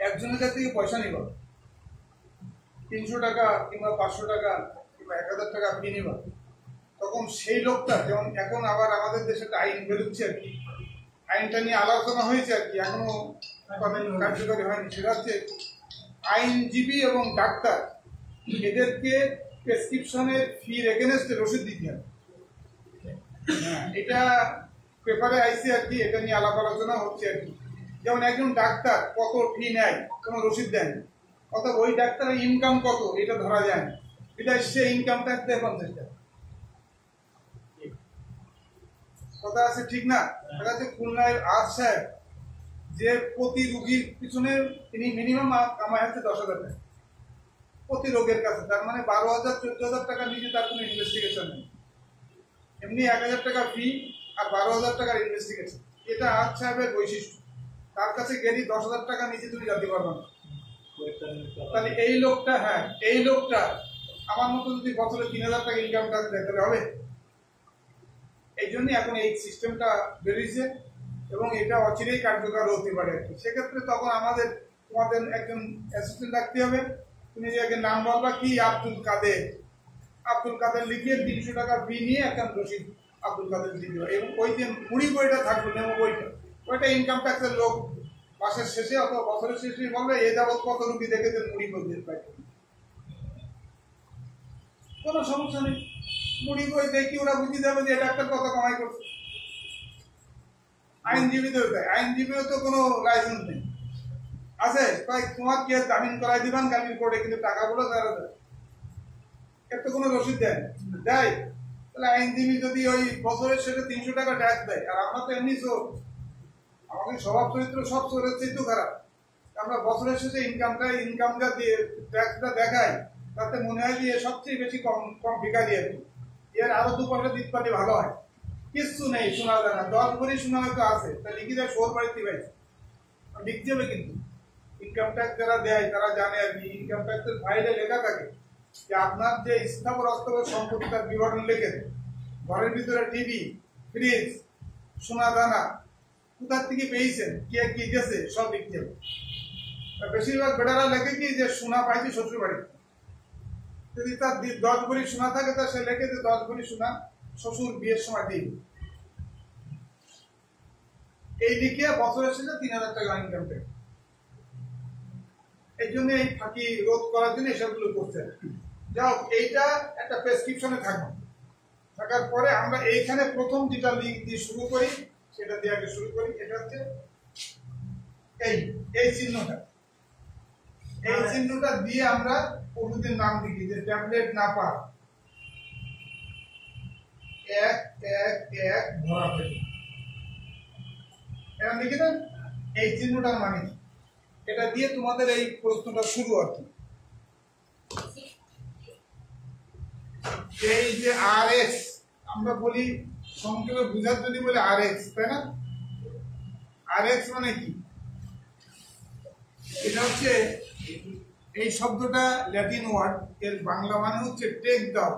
একজনের কাছ থেকে পয়সা নিবা, 300 টাকা কিংবা 500 টাকা কিংবা 1000 টাকা আপনি নিবা, তখন সেই লোকটা, যেমন এখন আবার আমাদের দেশে আইন বেরোচ্ছে আর কি, আইনটা নিয়ে আলোচনা হয়েছে আর কি, এখনো কার্যকরী হয়নি। সেটা হচ্ছে আইনজীবী এবং ডাক্তার এদেরকে প্রেসক্রিপশনের ফির এগেনস্টে রসিদ দিতে হবে। হ্যাঁ, এটা পেপারে আইসি আর কি, এটা নিয়ে আলাপ আলোচনা হচ্ছে আর কি। যেমন একজন ডাক্তার কত ফি নেয়, কোনো রসিদ দেন, অথবা ওই ডাক্তারের ইনকাম কত এটা ধরা যায় না, এটা সে ইনকাম ট্যাক্স দেয় 50 টাকা। কথা আছে ঠিক না? এটা হচ্ছে খুলনায় আজ সাহেব, যে প্রতি রুগীর পিছনে তিনি মিনিমাম কামাই হচ্ছে 10,000 টাকা প্রতি রোগের কাছে। তার মানে 12,000 14,000 টাকা নিজে তার কোনো ইনভেস্টিগেশন নেই, এমনি 1,000 টাকা ফি আর 12,000 টাকার ইনভেস্টিগেশন। এটা আজ সাহেবের বৈশিষ্ট্য। তার কাছে গেলি 10,000 টাকা নিচে তুমি যেতে পারবে না। তাহলে এই লোকটা, হ্যাঁ এই লোকটা আমার মতো যদি বছরে 3,000 টাকা ইনকাম ট্যাক্স দেয় তাহলে হবে? এই জন্য এখন এই সিস্টেমটা বেরিয়েছে এবং এটা অচিরেই কার্যকর হতে পারে আর কি। সেক্ষেত্রে তখন আমাদের তোমাদের একজন অ্যাসিস্ট্যান্ট রাখতে হবে। তুমি যে আগে নাম বলবা কি, আব্দুল কাদের, আব্দুল কাদের লিখিয়ে 300 টাকা ফি নিয়ে একটা রসিদ আব্দুল কাদের লিখবে, এবং ওই যে মুড়ি বইটা থাকবে, নেমো বইটা, ওইটা ইনকাম ট্যাক্সের লোক মাসের শেষে অথবা বছরের শেষে বলবে এ যাবৎ কত রুগী দেখেছেন মুড়ি বই পাই, কোনো সমস্যা নেই। মুড়ি বই দেখি ওরা বুঝে যাবে যে এটা একটা কত কামাই করছে। আইনজীবীদের দেয়, আইনজীবীও তো কোনো লাইসেন্স নেই, আছে তাই তোমার কি জামিন করাই দিবান কালকে কোর্টে, কিন্তু টাকা বলে তারা দেয়, এর তো কোনো রসিদ দেয় দেয়। তাহলে আইনজীবী যদি ওই বছরের শেষে 300 টাকা ট্যাক্স দেয়, আর আমরা তো এমনি চোর, আমাদের স্বভাব চরিত্র সব চোরের চেয়ে তো খারাপ। আমরা বছরের শেষে ইনকামটা দিয়ে ট্যাক্সটা দেখাই, তাতে মনে হয় যে সবচেয়ে বেশি কম ভিখারি আর কি, এর আরো 2 পয়সা দিতে পারলে ভালো হয়। কিচ্ছু নেই, শোনা যায় না, 10 ভরি শোনা হয়তো আছে, তা লিখি দেয় শোর বাড়িতে পাইছে, লিখতে হবে। কিন্তু ইনকাম ট্যাক্স যারা দেয় তারা জানে আর কি, ইনকাম ট্যাক্সের ফাইলে লেখা থাকে যে আপনার যে স্থাবর অস্থাবর সম্পত্তি তার বিবরণ লিখে দেয়, ঘরের ভিতরে টিভি, ফ্রিজ, সোনা দানা কোথার থেকে পেয়েছেন, কে কি গেছে, সব লিখতে হবে। বেশিরভাগ বেটারা লেখে কি যে সোনা পাইছে শ্বশুর বাড়িতে, যদি তার 10 ভরি সোনা থাকে তা সে লেখে যে 10 ভরি সোনা শ্বশুর বিয়ের সময় দিই। এই দিকে বছরের শেষে 3000 টাকা ইনকাম ট্যাক্স। এই জন্য এই ফাঁকি রোধ করার জন্য এসবগুলো করছে। যাও, এইটা একটা প্রেসক্রিপশনে থাকবে, থাকার পরে আমরা এইখানে প্রথম যেটা লিঙ্ক দিয়ে শুরু করি সেটা দিয়ে আগে শুরু করি। এটা হচ্ছে এই চিহ্নটা, এই চিহ্নটা দিয়ে আমরা ওষুধের নাম লিখি যে ট্যাবলেট নাপা 111 ধরা পেল, এটা লিখে দেন। এই চিহ্নটার মানে কি, এটা দিয়ে তোমাদের এই প্রশ্নটা শুরু আর কি। এই যে RX আমরা বলি, সংক্ষেপে বোঝার জন্য বলি RX, তাই না? RX মানে কি? এটা হচ্ছে এই শব্দটা ল্যাটিন ওয়ার্ড, এর বাংলা মানে হচ্ছে টেক দাও।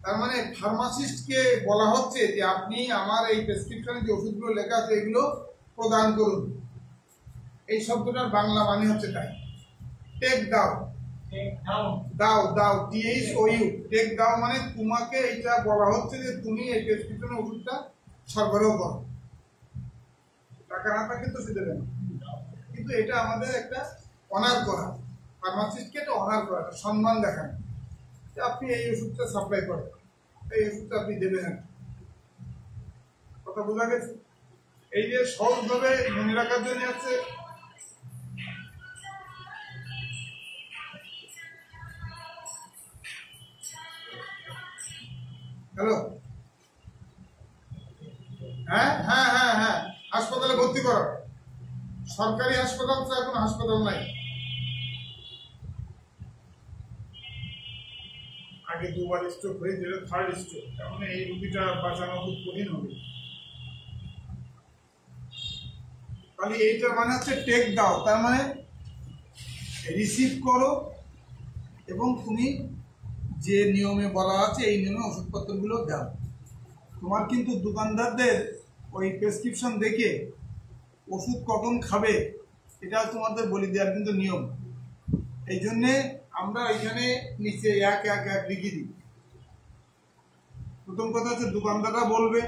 তার মানে ফার্মাসিস্টকে বলা হচ্ছে যে আপনি আমার এই প্রেসক্রিপশনে যে ওষুধগুলো লেখা আছে এগুলো প্রদান করুন। এই শব্দটার বাংলা মানে হচ্ছে তাই, টেক দাও, দাও দাও, THOU, টেক দাও মানে তোমাকে এটা বলা হচ্ছে যে তুমি এই প্রেসক্রিপশনে ওষুধটা সরবরাহ করো। টাকা না থাকলে তো সে দেবে না, কিন্তু এটা আমাদের একটা অনার করা, ফার্মাসিস্টকে একটা অনার করা, সম্মান দেখানো যে আপনি এই ওষুধটা সাপ্লাই করেন, এই ওষুধটা আপনি দেবেন। কথা বোঝা গেছে? এই যে সহজভাবে মনে রাখার জন্য আছে হ্যালো, হ্যাঁ হ্যাঁ হ্যাঁ হ্যাঁ, হাসপাতালে ভর্তি করো। সরকারি হাসপাতাল তো এখন হাসপাতাল নাই, আগে 2বার স্ট্রোক হয়ে যেটা 3rd স্ট্রোক, এখন এই রোগীটা বাঁচানো খুব কঠিন হবে। তাহলে এইটার মানে হচ্ছে টেক দাও, তার মানে রিসিভ করো এবং তুমি যে নিয়মে বলা আছে এই নিয়মে ওষুধপত্রগুলো দাও। তোমার কিন্তু দোকানদারদের ওই প্রেসক্রিপশন দেখে ওষুধ কখন খাবে এটা তোমাদের বলে দেওয়ার কিন্তু নিয়ম। এই জন্যে আমরা এখানে নিচে 111 লিখে দিই। প্রথম কথা হচ্ছে দোকানদাররা বলবে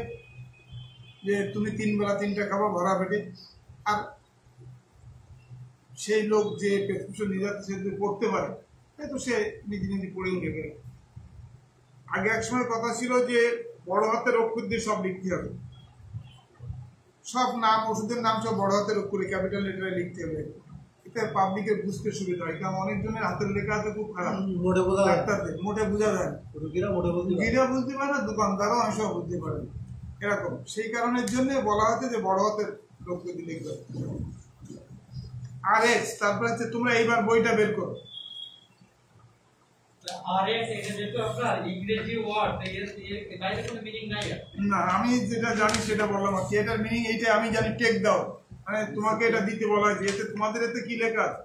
যে তুমি 3 বেলা 3টা খাবা ভরা পেটে, আর সেই লোক যে প্রেসক্রিপশন নিয়ে যাচ্ছে সে যদি পড়তে পারে তো সে নিজে নিজে পড়েও নেবে। আগে এক সময় কথা ছিল যে বড় হাতের অক্ষর দিয়ে সব লিখতে হবে, সব নাম ওষুধের নাম সব বড় হাতের অক্ষরে ক্যাপিটাল লেটারে লিখতে হবে, এতে পাবলিকের বুঝতে সুবিধা হয়। কারণ অনেকজনের হাতের লেখা আছে খুব খারাপ, ডাক্তারদের মোটে বোঝা যায় না, রোগীরা বুঝতে পারে না, দোকানদারও অনেক সময় বুঝতে পারে না এরকম। সেই কারণের জন্য বলা হচ্ছে যে বড় হাতের অক্ষর দিয়ে লিখতে হবে। RX, তারপরে হচ্ছে তোমরা এইবার বইটা বের করো। না, আমি যেটা জানি সেটা বললাম আর কি। এটার মিনিং এইটা আমি জানি, টেক দাও মানে তোমাকে এটা দিতে বলা হয়েছে। এতে তোমাদের এতে কি লেখা আছে?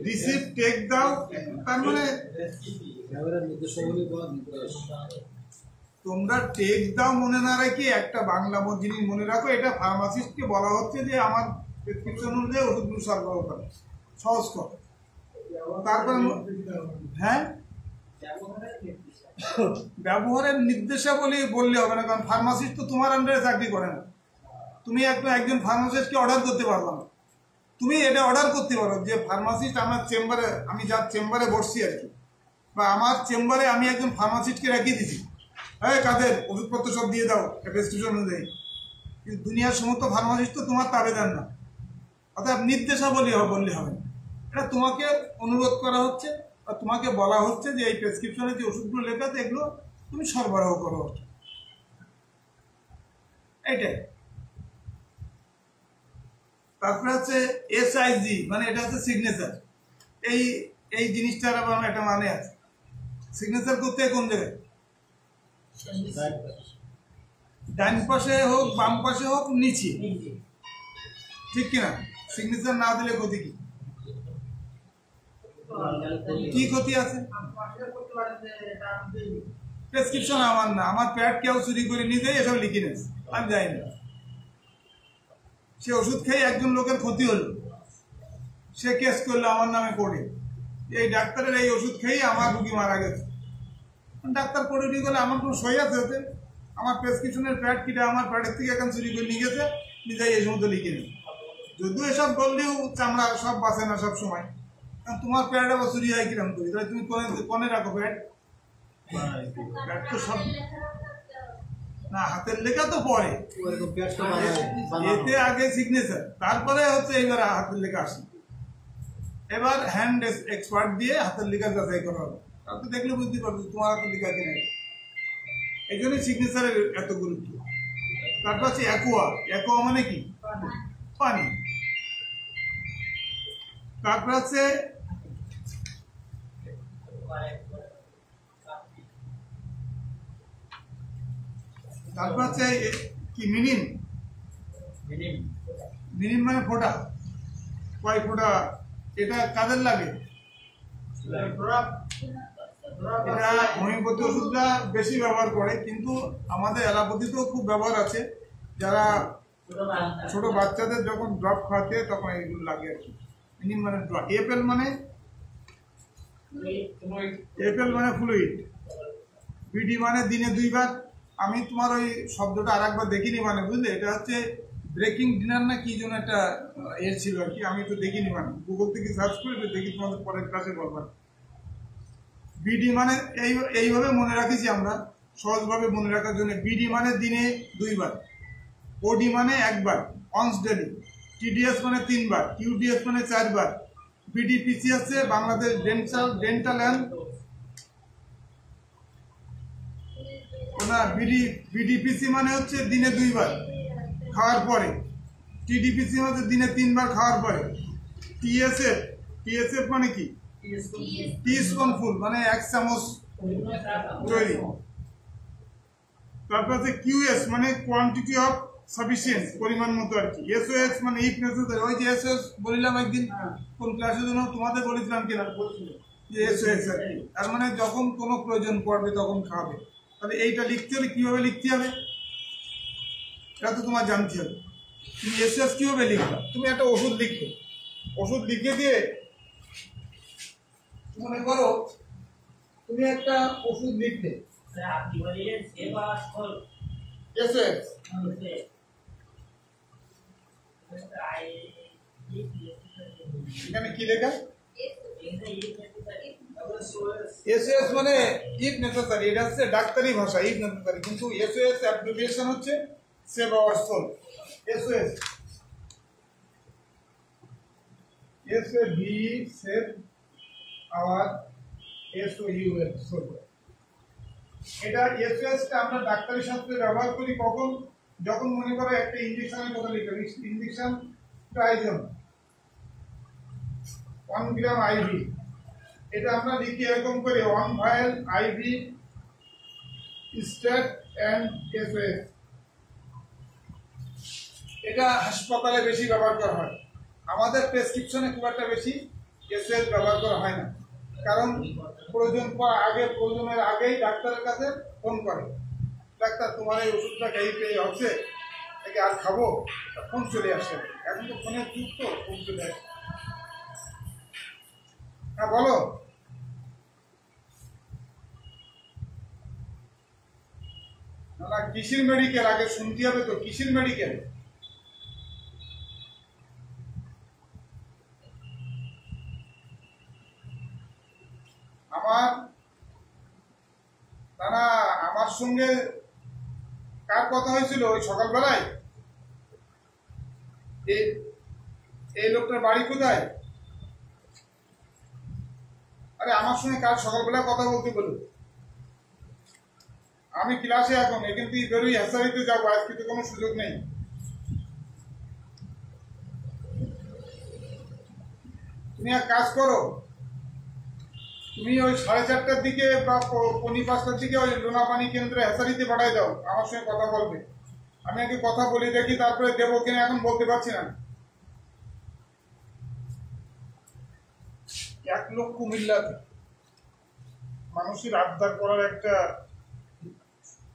রিসিভ, টেক দাও, তার মানে তোমরা টেক দাও মনে না রেখে একটা বাংলা জিনিস মনে রাখো, এটা ফার্মাসিস্টকে বলা হচ্ছে যে আমার প্রেসক্রিপশন অনুযায়ী ওষুধগুলো সরবরাহ করে, সহজ কর। তারপরে হ্যাঁ, ব্যবহারের নির্দেশাবলী বললে হবে না, কারণ ফার্মাসিস্ট তো তোমার আন্ডারে চাকরি করে না। তুমি একজন ফার্মাসিস্টকে অর্ডার করতে পারবে না। তুমি এটা অর্ডার করতে পারো যে ফার্মাসিস্ট আমার চেম্বারে, আমি যার চেম্বারে বসছি আর কি, বা আমার চেম্বারে আমি একজন ফার্মাসিস্টকে রেখে দিছি, হ্যাঁ কাদের ওষুধপত্র সব দিয়ে দাও প্রেসক্রিপশন অনুযায়ী। কিন্তু দুনিয়ার সমস্ত ফার্মাসিস্ট তো তোমার তাবেদার না, অর্থাৎ নির্দেশাবলী বললে হবে না। এটা তোমাকে অনুরোধ করা হচ্ছে বা তোমাকে বলা হচ্ছে যে এই প্রেসক্রিপশনে যে ওষুধগুলো লেখা আছে এগুলো তুমি সরবরাহ করো, এইটাই। তারপরে হচ্ছে SIG, মানে এটা হচ্ছে সিগনেচার। এই জিনিসটার আবার একটা মানে আছে। সিগনেচার করতে কোন জায়গায়? ডান পাশে হোক, বাম পাশে হোক, নিচে, ঠিক কিনা? সিগনেচার না দিলে ক্ষতি কি? কি ক্ষতি আছে? প্রেসক্রিপশন আমার না, আমার প্যাড কেউ চুরি করে নিয়ে যায়, এসব লিখে নিয়েছে, আমি যাই না। সে ওষুধ খেয়ে একজন লোকের ক্ষতি হলো, সে কেস করলো আমার নামে কোর্টে, এই ডাক্তারের এই ওষুধ খেয়ে আমার রুগী মারা গেছে। ডাক্তার কোর্টে নিয়ে গেলে আমার কোনো সই আছে ওতে? আমার প্রেসক্রিপশনের প্যাড কিটা আমার প্যাডের থেকে এখন চুরি করে নিয়ে গেছে, নিজেই এই সমস্ত লিখে নিই। যদিও এসব বললেও চামড়া সব বাঁচে না সব সময়, কারণ তোমার প্যাড আবার চুরি হয় কিরম করি, তাহলে তুমি কনে রাখো প্যাড? প্যাড তো সব না, হাতের লেখা তো পরে, এতে আগে সিগনেচার, তারপরে হচ্ছে এইবার হাতের লেখা আসে। এবার হ্যান্ড এক্সপার্ট দিয়ে হাতের লেখা যাচাই করা হবে, তারপরে দেখলে বুঝতে পারবে তোমার হাতের লেখা কিনা। এই জন্যই সিগনেচারের এত গুরুত্ব। তারপর হচ্ছে অ্যাকোয়া। অ্যাকোয়া মানে কি? পানি। তারপর আছে কি মিনিম। মিনিম মানে ফোঁটা, কয় ফোঁটা, এটা কাদের লাগে? এটা হোমিওপ্যাথি ওষুধটা বেশি ব্যবহার করে, কিন্তু আমাদের অ্যালোপ্যাথিতেও খুব ব্যবহার আছে। যারা ছোট বাচ্চাদের যখন ড্রপ খাওয়াতে তখন এইগুলো লাগে আর কি। মিনিম মানে ড্রপ। এপেল মানে ফ্লুইড। বিডি মানে দিনে 2 বার। আমি তোমার ওই শব্দটা আর একবার দেখিনি, মানে বুঝলে, এটা হচ্ছে ব্রেকিং ডিনার না কি যেন একটা এর ছিল আর কি, আমি তো দেখিনি, মানে গুগল থেকে সার্চ করে দেখি, তোমাদের পরের ক্লাসে বলবার। বিডি মানে এইভাবে মনে রাখিছি আমরা সহজভাবে মনে রাখার জন্য। বিডি মানে দিনে 2 বার, ওডি মানে 1 বার অনস ডেলি, টিডিএস মানে 3 বার, কিউডিএস মানে 4 বার, বিডিপিসি আছে বাংলাদেশ ডেন্টাল অ্যান্ড না, বিডিপিসি মানে হচ্ছে দিনে 2 বার খাওয়ার পরে, টিডিপিসি মানে দিনে 3 বার খাওয়ার পরে, টিএসএফ মানে কি? টিস্পুন ফুল মানে 1 চামচ তৈরি। তারপর আছে কিউএস মানে কোয়ান্টিটি অফ সাফিসিয়েন্ট, পরিমাণ মতো আর কি। এসওএস মানে ইফ নেসেসারি, ওই যে এসওএস বলিলাম একদিন কোন ক্লাসের জন্য তোমাদের বলেছিলাম কিনা, যে এসওএস আর কি, তার মানে যখন কোনো প্রয়োজন পড়বে তখন খাবে। তাহলে এইটা লিখতে হলে কিভাবে লিখতে হবে এটা তো তোমার জানতে হবে। তুমি এসওএস কিভাবে লিখবা? তুমি একটা ওষুধ লিখবে, ওষুধ লিখে দিয়ে মনে করো তুমি একটা ওষুধ লিখলে, এখানে কি লেখা? এসওএস মানে ইফ নেসেসারি, এটা হচ্ছে ডাক্তারি ভাষা, ইফ নেসেসারি, কিন্তু এসওএস অ্যাব্রিভিয়েশন হচ্ছে save our soul. SOS SAV save our SOUL soul. এটা এসওএসটা আমরা ডাক্তারি শাস্ত্রে ব্যবহার করি কখন? যখন মনে করো একটা ইনজেকশনের কথা লিখবে, ইনজেকশন ট্রাইজন 1 গ্রাম আইভি, এটা আমরা লিখি এরকম করে 1 vial IV stat and SOS. এটা হাসপাতালে বেশি ব্যবহার করা হয়, আমাদের প্রেসক্রিপশনে খুব একটা বেশি এসওএস ব্যবহার করা হয় না, কারণ প্রয়োজনের আগেই ডাক্তারের কাছে ফোন করে, ডাক্তার তোমার এই ওষুধটা এই হচ্ছে নাকি আর খাবো, ফোন চলে আসে। এখন তো ফোনের যুগ, তো ফোন চলে আসে। হ্যাঁ বলো। না, কিসের মেডিকেল আগে শুনতে হবে তো, কিসের মেডিকেল? আমার সঙ্গে কার কথা হয়েছিল ওই সকালবেলায়? এই লোকটার বাড়ি কোথায়? আরে আমার সঙ্গে কাল সকালবেলায় কথা বলতে বলো। আমি ক্লাসে এখন এখান থেকে বেরোই, হ্যাসারিতে যাবো, আজকে তো কোনো সুযোগ নেই। তুমি এক কাজ করো, তুমি ওই 4:30টার দিকে বা 4:45টার দিকে ওই লোনাপানি কেন্দ্রে হ্যাসারিতে পাঠাই দাও, আমার সঙ্গে কথা বলবে। আমি আগে কথা বলে দেখি, তারপরে দেবো কিনা এখন বলতে পারছি না। 1 লক্ষ কুমিল্লাতে মানুষের আবদার করার একটা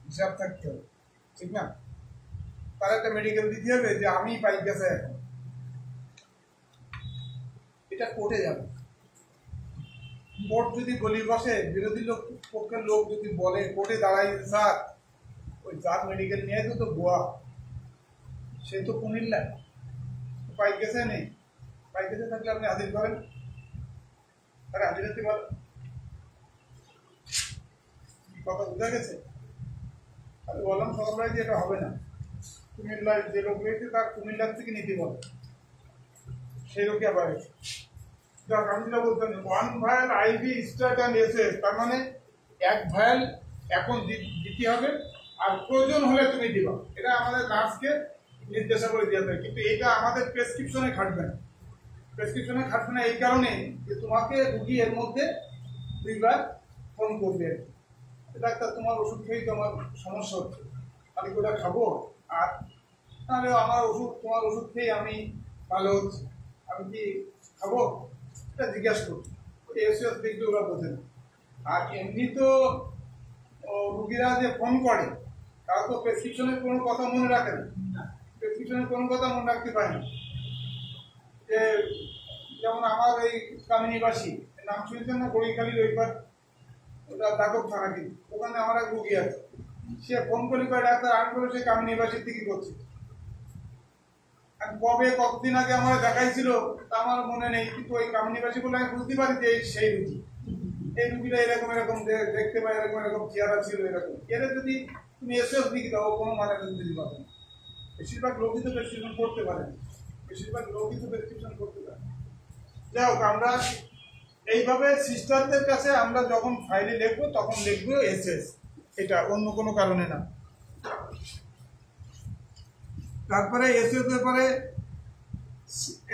হিসাব থাকতে হবে, ঠিক না? তার একটা মেডিকেল দিতে হবে যে আমি পাই গেছে, এখন এটা কোর্টে যাবে। কোর্ট যদি গলি বসে, বিরোধী পক্ষের লোক যদি বলে কোর্টে দাঁড়াই, স্যার ওই যার মেডিকেল নিয়ে তো গোয়া, সে তো কুমিল্লা, পাইক গেছে নেই, পাইক গেছে থাকলে আপনি হাজির করেন, আরে হাজির হতে পারেন, কথা বোঝা গেছে? আমি বললাম সকালবেলায় যে এটা হবে না, কুমিল্লায় যে লোক রয়েছে তার কুমিল্লার থেকে নিতে বলে, সেই লোকই আবার আমি যেটা বলতাম 1 vial IV start and SS, তার মানে 1 ভায়াল এখন দিতে হবে, আর প্রয়োজন হলে তুমি দিবা। এটা আমাদের নার্সকে নির্দেশাবলী দিয়ে দেবে, কিন্তু এটা আমাদের প্রেসক্রিপশনে খাটবে না। প্রেসক্রিপশনে খাটবে না এই কারণে যে তোমাকে রুগী এর মধ্যে 2 বার ফোন করবে, ডাক্তার তোমার ওষুধ খেয়েই তোমার সমস্যা হচ্ছে, আমি ওটা খাবো, আর তাহলে আমার ওষুধ, তোমার ওষুধ খেয়ে আমি ভালো হচ্ছে, আমি কি খাবো, এটা জিজ্ঞাসা করছি। এসএস দেখলে ওরা বোঝে না। আর এমনি তো রুগীরা যে ফোন করে তারা তো প্রেসক্রিপশনের কোনো কথা মনে রাখে না, প্রেসক্রিপশনের কোনো কথা মনে রাখতে পারে না। যে যেমন আমার এই কামিনীবাসী নাম শুনেছেন না, বড়িখালির ওইবার, ওটা দাগক থানা, কিন্তু ওখানে আমার এক রুগী আছে, সে ফোন করে ডাক্তার আন করে সে কামিনীবাসীর থেকে করছে। কবে কতদিন আগে আমার দেখাইছিল তা আমার মনে নেই, কিন্তু ওই কামিনীবাসী বলে আমি বুঝতে পারি যে সেই রুগী, এই রুগীরা এরকম এরকম দেখতে পাই, এরকম এরকম চেহারা ছিল এরকম। এরা যদি তুমি এসএস লিখে দাও কোনো মানে দিতে পারবে না। বেশিরভাগ লোকই তো প্রেসক্রিপশন করতে পারে না, বেশিরভাগ লোকই তো প্রেসক্রিপশন করতে পারে। যাই হোক, আমরা এইভাবে সিস্টারদের কাছে আমরা যখন ফাইলে লিখবো তখন লিখবো এসএস, এটা অন্য কোনো কারণে না। তারপরে এসএস ব্যাপারে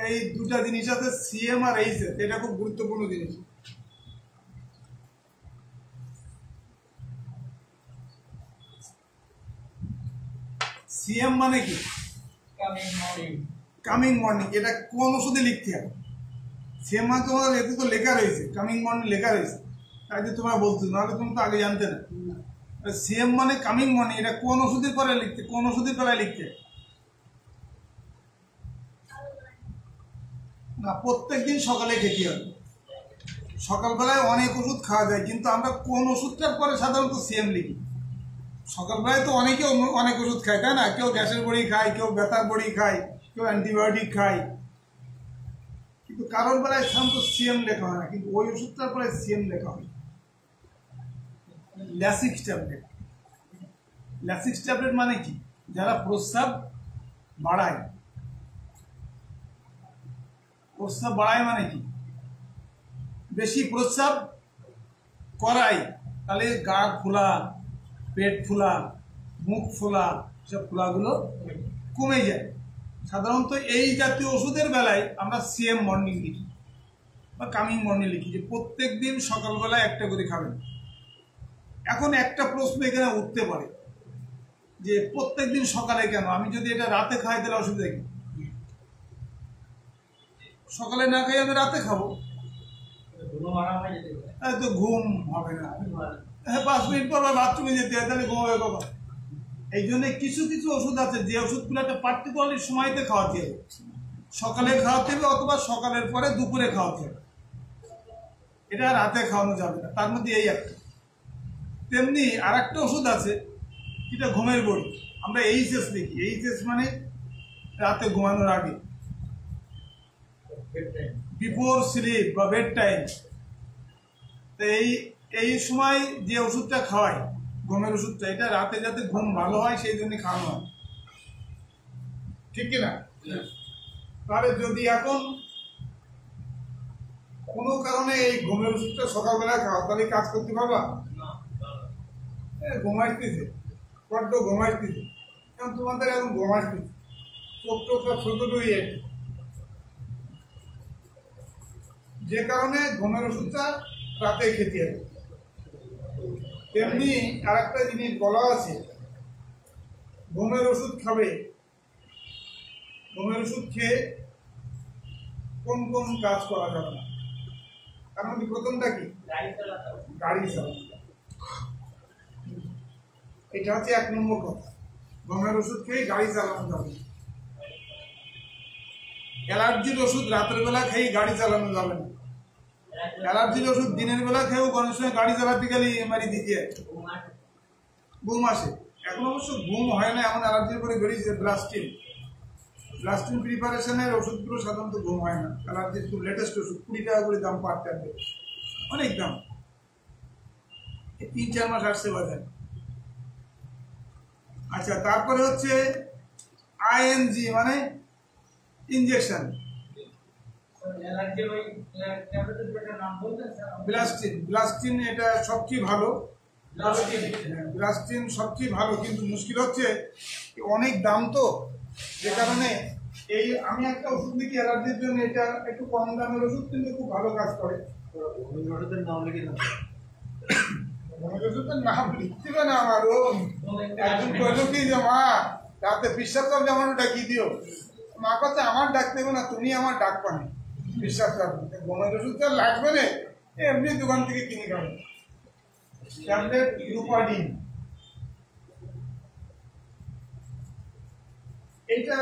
এই দুটা জিনিস আছে, সিএম আর এইচএস, এটা খুব গুরুত্বপূর্ণ জিনিস। সিএম মানে কি? Coming morning. এটা কোন ওষুধে লিখতে হবে? সিএম মানে তোমার এতে তো লেখা রয়েছে, কামিং মর্নিং লেখা রয়েছে, তাই যে তোমরা বলছো, নাহলে তুমি তো আগে জানতে না। সিএম মানে কামিং মর্নিং, এটা কোন ওষুধের পরে লিখতে, কোন ওষুধের বেলায় লিখতে না, প্রত্যেক দিন সকালে খেতে হবে। সকালবেলায় অনেক ওষুধ খাওয়া যায়, কিন্তু আমরা কোন ওষুধটার পরে সাধারণত সিএম লিখি? সকালবেলায় তো অনেকে অনেক ওষুধ খায়, তাই না? কেউ গ্যাসের বড়ি খায়, কেউ ব্যথার বড়ি খায়, কেউ অ্যান্টিবায়োটিক খায়, কিন্তু কারোর বেলায় সাধারণত সিএম লেখা হয় না, কিন্তু ওই ওষুধটার পরে সিএম লেখা হয়। Lasix tablet. ল্যাসিক্স ট্যাবলেট মানে কি? যারা প্রস্রাব বাড়ায়। প্রস্রাব বাড়ায় মানে কি? বেশি প্রস্রাব করাই, তাহলে গা ফোলা, পেট ফোলা, মুখ ফোলা, সব ফোলাগুলো কমে যায়। সাধারণত এই জাতীয় ওষুধের বেলায় আমরা সিএম মর্নিং লিখি বা কামিং মর্নিং লিখি, যে প্রত্যেক দিন সকালবেলায় একটা করে খাবেন। এখন একটা প্রশ্ন এখানে উঠতে পারে যে প্রত্যেক দিন সকালে কেন? আমি যদি এটা রাতে খাই তাহলে অসুবিধা কি? সকালে না খাই আমি রাতে খাবো, তো ঘুম হবে না। হ্যাঁ, 5 মিনিট পর বাথরুমে যেতে হয়, তাহলে ঘুমাবে কখন? এই জন্য কিছু কিছু ওষুধ আছে যে ওষুধগুলো একটা পার্টিকুলার সময়তে খাওয়াতে হবে, সকালে খাওয়াতে হবে অথবা সকালের পরে দুপুরে খাওয়াতে হবে, এটা রাতে খাওয়ানো যাবে না। তার মধ্যে এই একটা। তেমনি আর একটা ওষুধ আছে, যেটা ঘুমের বড়ি, আমরা এইচএস লিখি। এইচএস মানে রাতে ঘুমানোর আগে, বিফোর স্লিপ বা বেড টাইম। তো এই সময় যে ওষুধটা খাওয়াই, ঘুমের ওষুধটা, এটা রাতে যাতে ঘুম ভালো হয় সেই জন্য খাওয়ানো হয়, ঠিক কিনা? তাহলে যদি এখন কোনো কারণে এই ঘুমের ওষুধটা সকালবেলা খাও, তাহলে কাজ করতে পারবা? ঘুমাইতেছে, বড্ড ঘুমাইতেছে, এখন তোমাদের এখন ঘুমাইতেছে, চোখ টোকটা ছোট হয়ে, যে কারণে ঘুমের ওষুধটা রাতে খেতে হবে। তেমনি আর একটা জিনিস বলা আছে, ঘুমের ওষুধ খাবে, ঘুমের ওষুধ খেয়ে কোন কোন কাজ করা যাবে না। তার মধ্যে প্রথমটা কি? গাড়ি চালানো। এটা হচ্ছে 1 নম্বর কথা, ঘুমের ওষুধ খেয়ে গাড়ি চালানো যাবে। অ্যালার্জির ওষুধ রাতের বেলা খেয়ে গাড়ি চালানো যাবে না। অ্যালার্জির ওষুধ দিনের বেলা খেয়েও অনেক সময় গাড়ি চালাতে গেলে এমআরই দিতে হয়, ঘুম আসে। এখন অবশ্য ঘুম হয় না এমন অ্যালার্জির করে বেরিয়েছে ব্লাস্টিন। ব্লাস্টিন প্রিপারেশনের ওষুধগুলো সাধারণত ঘুম হয় না, অ্যালার্জির খুব লেটেস্ট ওষুধ, 20 টাকা করে দাম পার ট্যাবলেট, অনেক দাম, 3-4 মাস আসছে বাজারে। আচ্ছা, তারপরে হচ্ছে আইএনজি মানে ইনজেকশন, ব্লাস্টিন। ব্লাস্টিন এটা সবচেয়ে ভালো, ব্লাস্টিন সবচেয়ে ভালো, কিন্তু মুশকিল হচ্ছে অনেক দাম তো, যে কারণে এই আমি একটা ওষুধ লিখি অ্যালার্জির জন্য, এটা একটু কম দামের ওষুধ কিন্তু খুব ভালো কাজ করে। ওষুধের নাম লিখে দাও, ওষুধের নাম লিখতে হবে না আমার। ও একজন কইল কি যে মা রাতে বিশ্বাস করলে আমার ডাকি দিও, মা কথা আমার ডাক দেবো না, তুমি আমার ডাক পানি বিশ্বাস করবে, ঘুমের ওষুধ তো লাগবে না, এমনি দোকান থেকে কিনে খাবে ট্যাবলেট লুপাডিন। এটা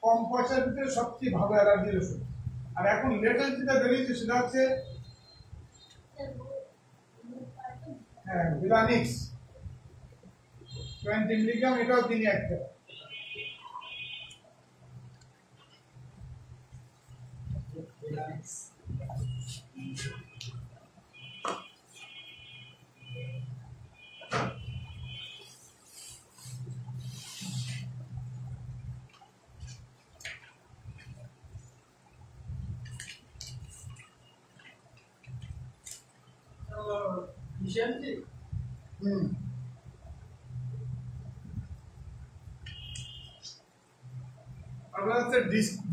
কম পয়সার ভিতরে সবচেয়ে ভালো অ্যালার্জির ওষুধ। আর এখন লেটেস্ট যেটা বেরিয়েছে সেটা হচ্ছে ভিলানিক্স 20 মিলিগ্রাম, এটাও তিনি একটা।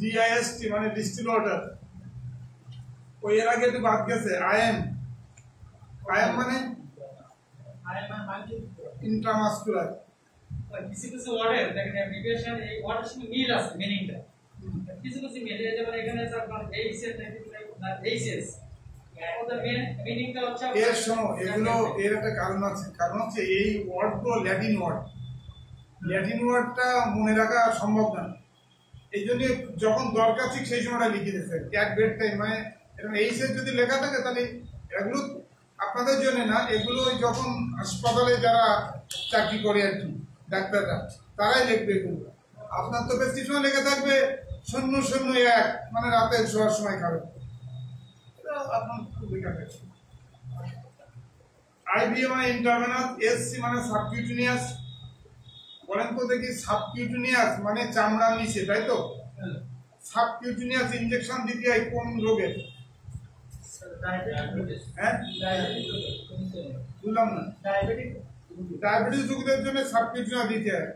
ডিআইএসটি মানে ডিস্টিল ওয়াটার, ওই এর আগে একটু বাদ গেছে। আইএম, আইএম মানে ইন্ট্রামাসকুলার। কিছু কিছু ওয়ার্ডের দেখেন অ্যাপ্লিকেশন এই ওয়ার্ডের সঙ্গে মিল আছে মিনিংটা, কিছু কিছু মিল, যেমন এখানে আপনার এইচএস না এইচএস, ওদের মিনিংটা হচ্ছে এর সময় এগুলো এর একটা কারণ আছে, কারণ হচ্ছে এই ওয়ার্ডগুলো ল্যাটিন ওয়ার্ড, ল্যাটিন ওয়ার্ডটা মনে রাখা সম্ভব না, এই জন্য যখন দরকার ঠিক সেই সময়টা লিখে দিয়েছে ক্যাট বেড টাইম, মানে এরকম এইচএস যদি লেখা থাকে তাহলে এগুলো আপনাদের জন্য না, এগুলো যখন হাসপাতালে যারা চাকরি করে আর কি ডাক্তাররা তারাই লিখবে এগুলো। আপনার তো বেশি সময় লেগে থাকবে 001 মানে রাতে শোয়ার সময় খাবে, আপনার খুব লেখা থাকবে। আইভি মানে ইন্টারভেনাস, এসসি মানে সাবকিউটেনিয়াস। বলেন তো দেখি, সাবকিউটেনিয়াস মানে চামড়ার নিচে, তাই তো? সাবকিউটেনিয়াস ইনজেকশন দিতে হয় কোন রোগে? বুঝলাম না। ডায়াবেটিস রোগীদের জন্য সাবকিউটেনিয়াস দিতে হয়।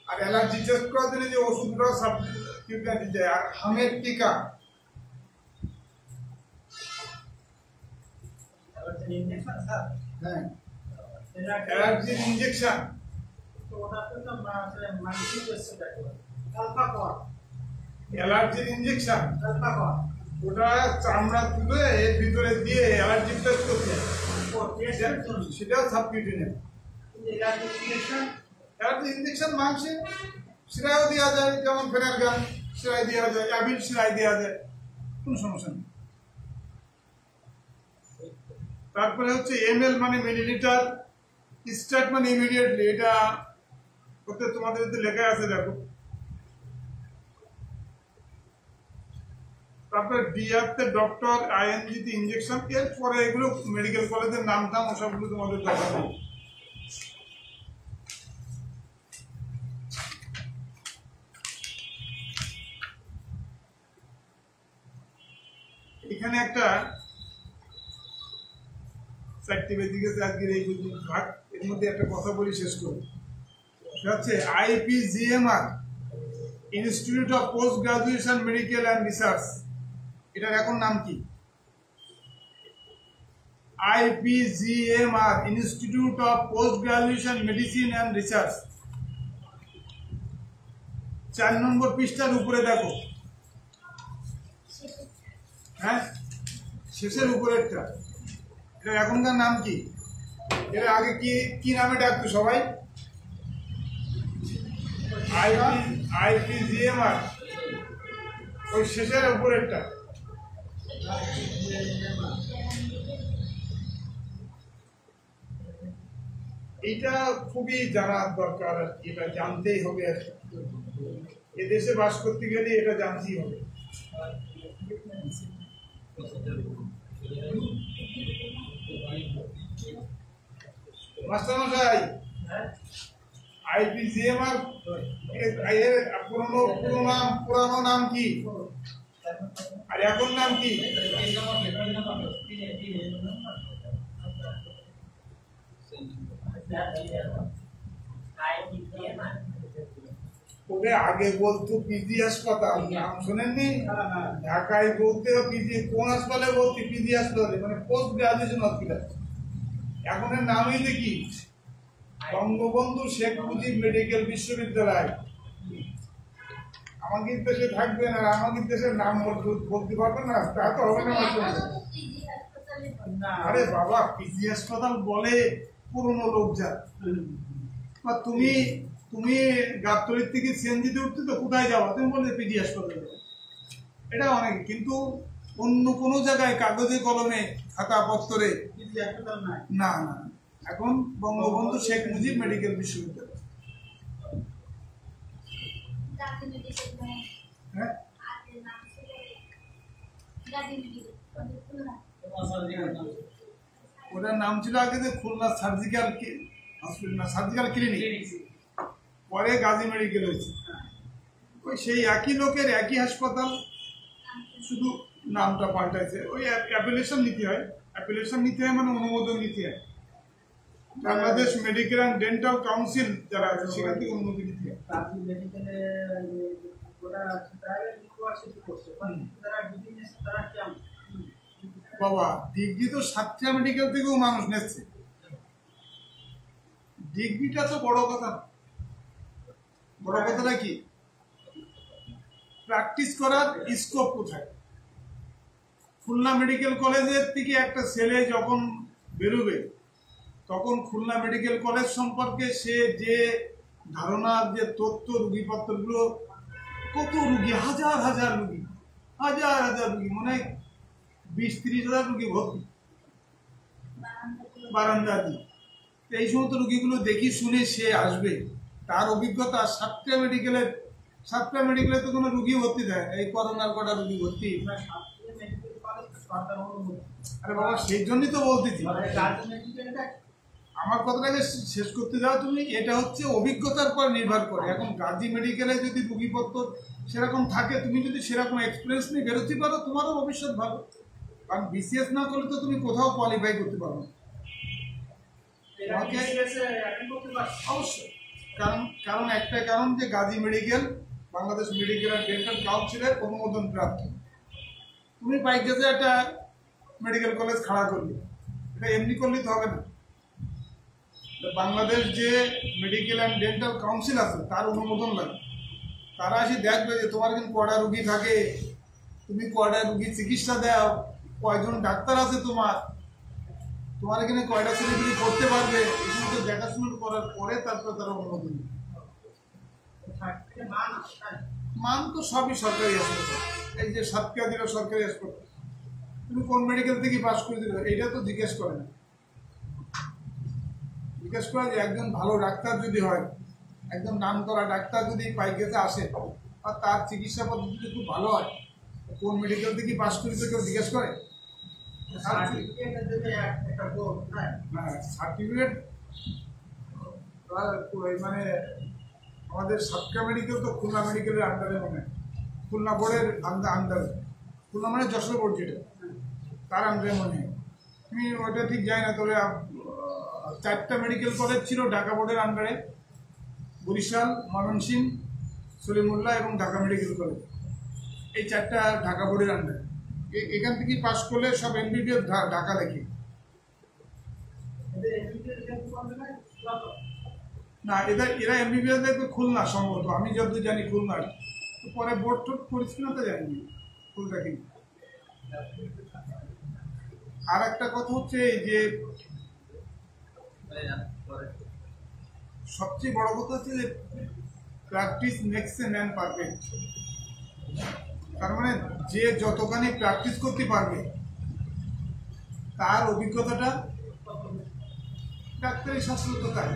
আর অ্যালার্জি টেস্ট করার জন্য যে ওষুধগুলো সাবকিউটেনিয়াস দিতে হয়। আর হামের টিকা, হ্যাঁ অ্যালার্জির ইনজেকশন, অ্যালার্জির ইনজেকশন ওটা চামড়া তুলে এর ভিতরে দিয়ে অ্যালার্জি টেস্ট করতে হয়, সেটাও সাবকিউটেনিয়াস। অ্যালার্জি ইনজেকশন মাংসে সিরাইও দেওয়া যায়, যেমন ফেনারগান সিরাই দেওয়া যায়, অ্যাবিল সিরাই দেওয়া যায়, কোনো সমস্যা নেই। তারপরে হচ্ছে এমএল মানে মিলিলিটার, স্টার্ট মানে ইমিডিয়েটলি, এটা করতে তোমাদের যদি লেখা আছে দেখো। তারপরে ডিআরতে ডক্টর, আইএনজিতে ইনজেকশন, এরপরে এগুলো মেডিকেল কলেজের নাম টাম ওসবগুলো তোমাদের দরকার নেই। এখানে একটা চারটি বেদিক আছে আজকের এই ভাগ, এর মধ্যে একটা কথা বলি শেষ করি। সেটা হচ্ছে আইপিজিএমআর, institute of post graduation medical and research, এটার এখন নাম কি? আইপিজিএমআর, institute of post graduation medicine and research. 4 নম্বর পৃষ্ঠার উপরে দেখো, হ্যাঁ শেষের উপরেরটা, এটা এখনকার নাম কি? এর আগে কি নামে ডাকতো সবাই? আইপিজিএমআর, ওই শেষের উপরেরটা। এইটা খুবই জানা দরকার আর কি, এটা জানতেই হবে আর কি। এদেশে বাস করতে গেলে এটা জানতেই হবে। মাস্টারমশাই, আইপিজিএম এর পুরানো নাম কি আর এখন নাম কি? ওকে আগে বলতো পিজি হাসপাতাল, নাম শোনেননি? ঢাকায় বলতে পিজি, কোন হাসপাতালে বলতে পিজি হাসপাতালে, মানে পোস্ট গ্রাজুয়েশন হসপিটাল। এখন এর নামই দেখি বঙ্গবন্ধু শেখ মুজিব মেডিকেল বিশ্ববিদ্যালয়। আমাদের দেশে থাকবেন আর আমাদের দেশের নাম বলতে পারবেন না, তা তো হবে না। আরে বাবা, পিজি হাসপাতাল বলে পুরনো লোক যা। তুমি তুমি গাবতলীর থেকে সিএনজিতে উঠতে তো কোথায় যাওয়া, তুমি বললে পিজি হাসপাতাল। এটা অনেক, কিন্তু অন্য কোনো জায়গায় কাগজে কলমে খাতা পত্তরে না না, এখন বঙ্গবন্ধু শেখ মুজিব মেডিকেল বিশ্ববিদ্যালয়। হ্যাঁ, ওটার নাম ছিল আগে যে খুলনা সার্জিক্যাল হসপিটাল, না সার্জিক্যাল ক্লিনিক, পরে গাজী মেডিকেল হয়েছে। ওই সেই একই লোকের একই হাসপাতাল, শুধু নামটা পাল্টাইছে। ওই অ্যাপিলেশন নিতে হয়, অ্যাপিলেশন নিতে হয় মানে অনুমোদন নিতে হয়। Bangladesh medical and dental council যারা আছে সেখান থেকে অনুমতি নিতে হয়। বাবা, ডিগ্রি তো সাতক্ষীরা মেডিকেল থেকেও মানুষ নিচ্ছে। ডিগ্রিটা তো বড় কথা না, বড় কথাটা কি প্র্যাকটিস করার স্কোপ কোথায়। খুলনা মেডিকেল কলেজের থেকে একটা ছেলে যখন বেরোবে, তখন খুলনা মেডিকেল কলেজ সম্পর্কে সে যে ধারণা, যে তথ্য, রুগীপত্রগুলো, কত রুগী, হাজার হাজার রুগী, হাজার হাজার রুগী, মানে 20-30 হাজার রুগী ভর্তি বারান্দা দিয়ে। এই সমস্ত রুগীগুলো দেখি শুনে সে আসবে, তার অভিজ্ঞতা। সাতক্ষীরা মেডিকেলে তো কোনো রুগী ভর্তি দেয়, এই করোনার কটা রুগী ভর্তি। আরে বাবা, সেই জন্যই তো বলতেছি, আমার কথাটাকে শেষ করতে যাও তুমি। এটা হচ্ছে অভিজ্ঞতার পর নির্ভর করে। এখন গাজী মেডিকেলে যদি রুগীপত্র সেরকম থাকে, তুমি যদি সেরকম এক্সপিরিয়েন্স নিয়ে বেরোতে পারো, তোমারও ভবিষ্যৎ ভালো। কারণ বিসিএস না করলে তো তুমি কোথাও কোয়ালিফাই করতে পারো না। অবশ্যই, কারণ একটা কারণ যে Gazi medical Bangladesh medical and dental কাউন্সিলের অনুমোদন প্রাপ্ত। তুমি পাইকাজে একটা মেডিকেল কলেজ খাড়া করলে, এটা এমনি করলে তো হবে না। বাংলাদেশ যে মেডিকেল অ্যান্ড ডেন্টাল কাউন্সিল আছে তার অনুমোদন লাগে। তারা এসে দেখবে যে তোমার কিন্তু কয়টা রুগী থাকে, তুমি কয়টা রুগী চিকিৎসা দাও, কয়জন ডাক্তার আছে তোমার এখানে কয়টা ছেলেগুলি করতে পারবে, এই সমস্ত দেখাশোনা করার পরে তারপর তারা অনুমোদন দেবে। মান তো সবই সরকারি হাসপাতাল। এই যে সাতক্ষীরা দিল সরকারি হাসপাতাল, তুমি কোন মেডিকেল থেকে পাস করে দিলে এইটা তো জিজ্ঞেস করে না। জিজ্ঞেস করে যে একজন ভালো ডাক্তার যদি হয়, একদম নাম করা ডাক্তার যদি পাইকাতে আসে আর তার চিকিৎসা পদ্ধতি যদি খুব ভালো হয়, কোন মেডিকেল থেকে পাস করে তো কেউ জিজ্ঞেস করে? সার্টিফিকেট মানে আমাদের সাতক্ষীরা মেডিকেল তো খুলনা মেডিকেলের আন্ডারে, মানে খুলনা বোর্ডের আন্ডারে। খুলনা মানে যশোর বোর্ড যেটা, তার আন্ডারে মনে হয়। আমি ওটা ঠিক যাই না, তবে 4টা মেডিকেল কলেজ ছিল ঢাকা বোর্ডের আন্ডারে: বরিশাল, ময়মনসিংহ, সলিমুল্লাহ এবং ঢাকা মেডিকেল কলেজ। এই 4টা ঢাকা বোর্ডের আন্ডারে। এখান থেকে পাস করলে সব এমবিবিএস ঢাকা দেখি না, এরা এমবিবিএস দেখবে খুলনা সম্ভবত, আমি যতদূর জানি খুলনার। পরে বোর্ড টোড করেছি না, তো জানি খুলনা। কিন্তু আর একটা কথা হচ্ছে এই যে সবচেয়ে বড় কথা হচ্ছে যে practice makes a man perfect. তার মানে যে যতখানি প্র্যাকটিস করতে পারবে তার অভিজ্ঞতাটা ডাক্তারি শাস্ত্র তো তাই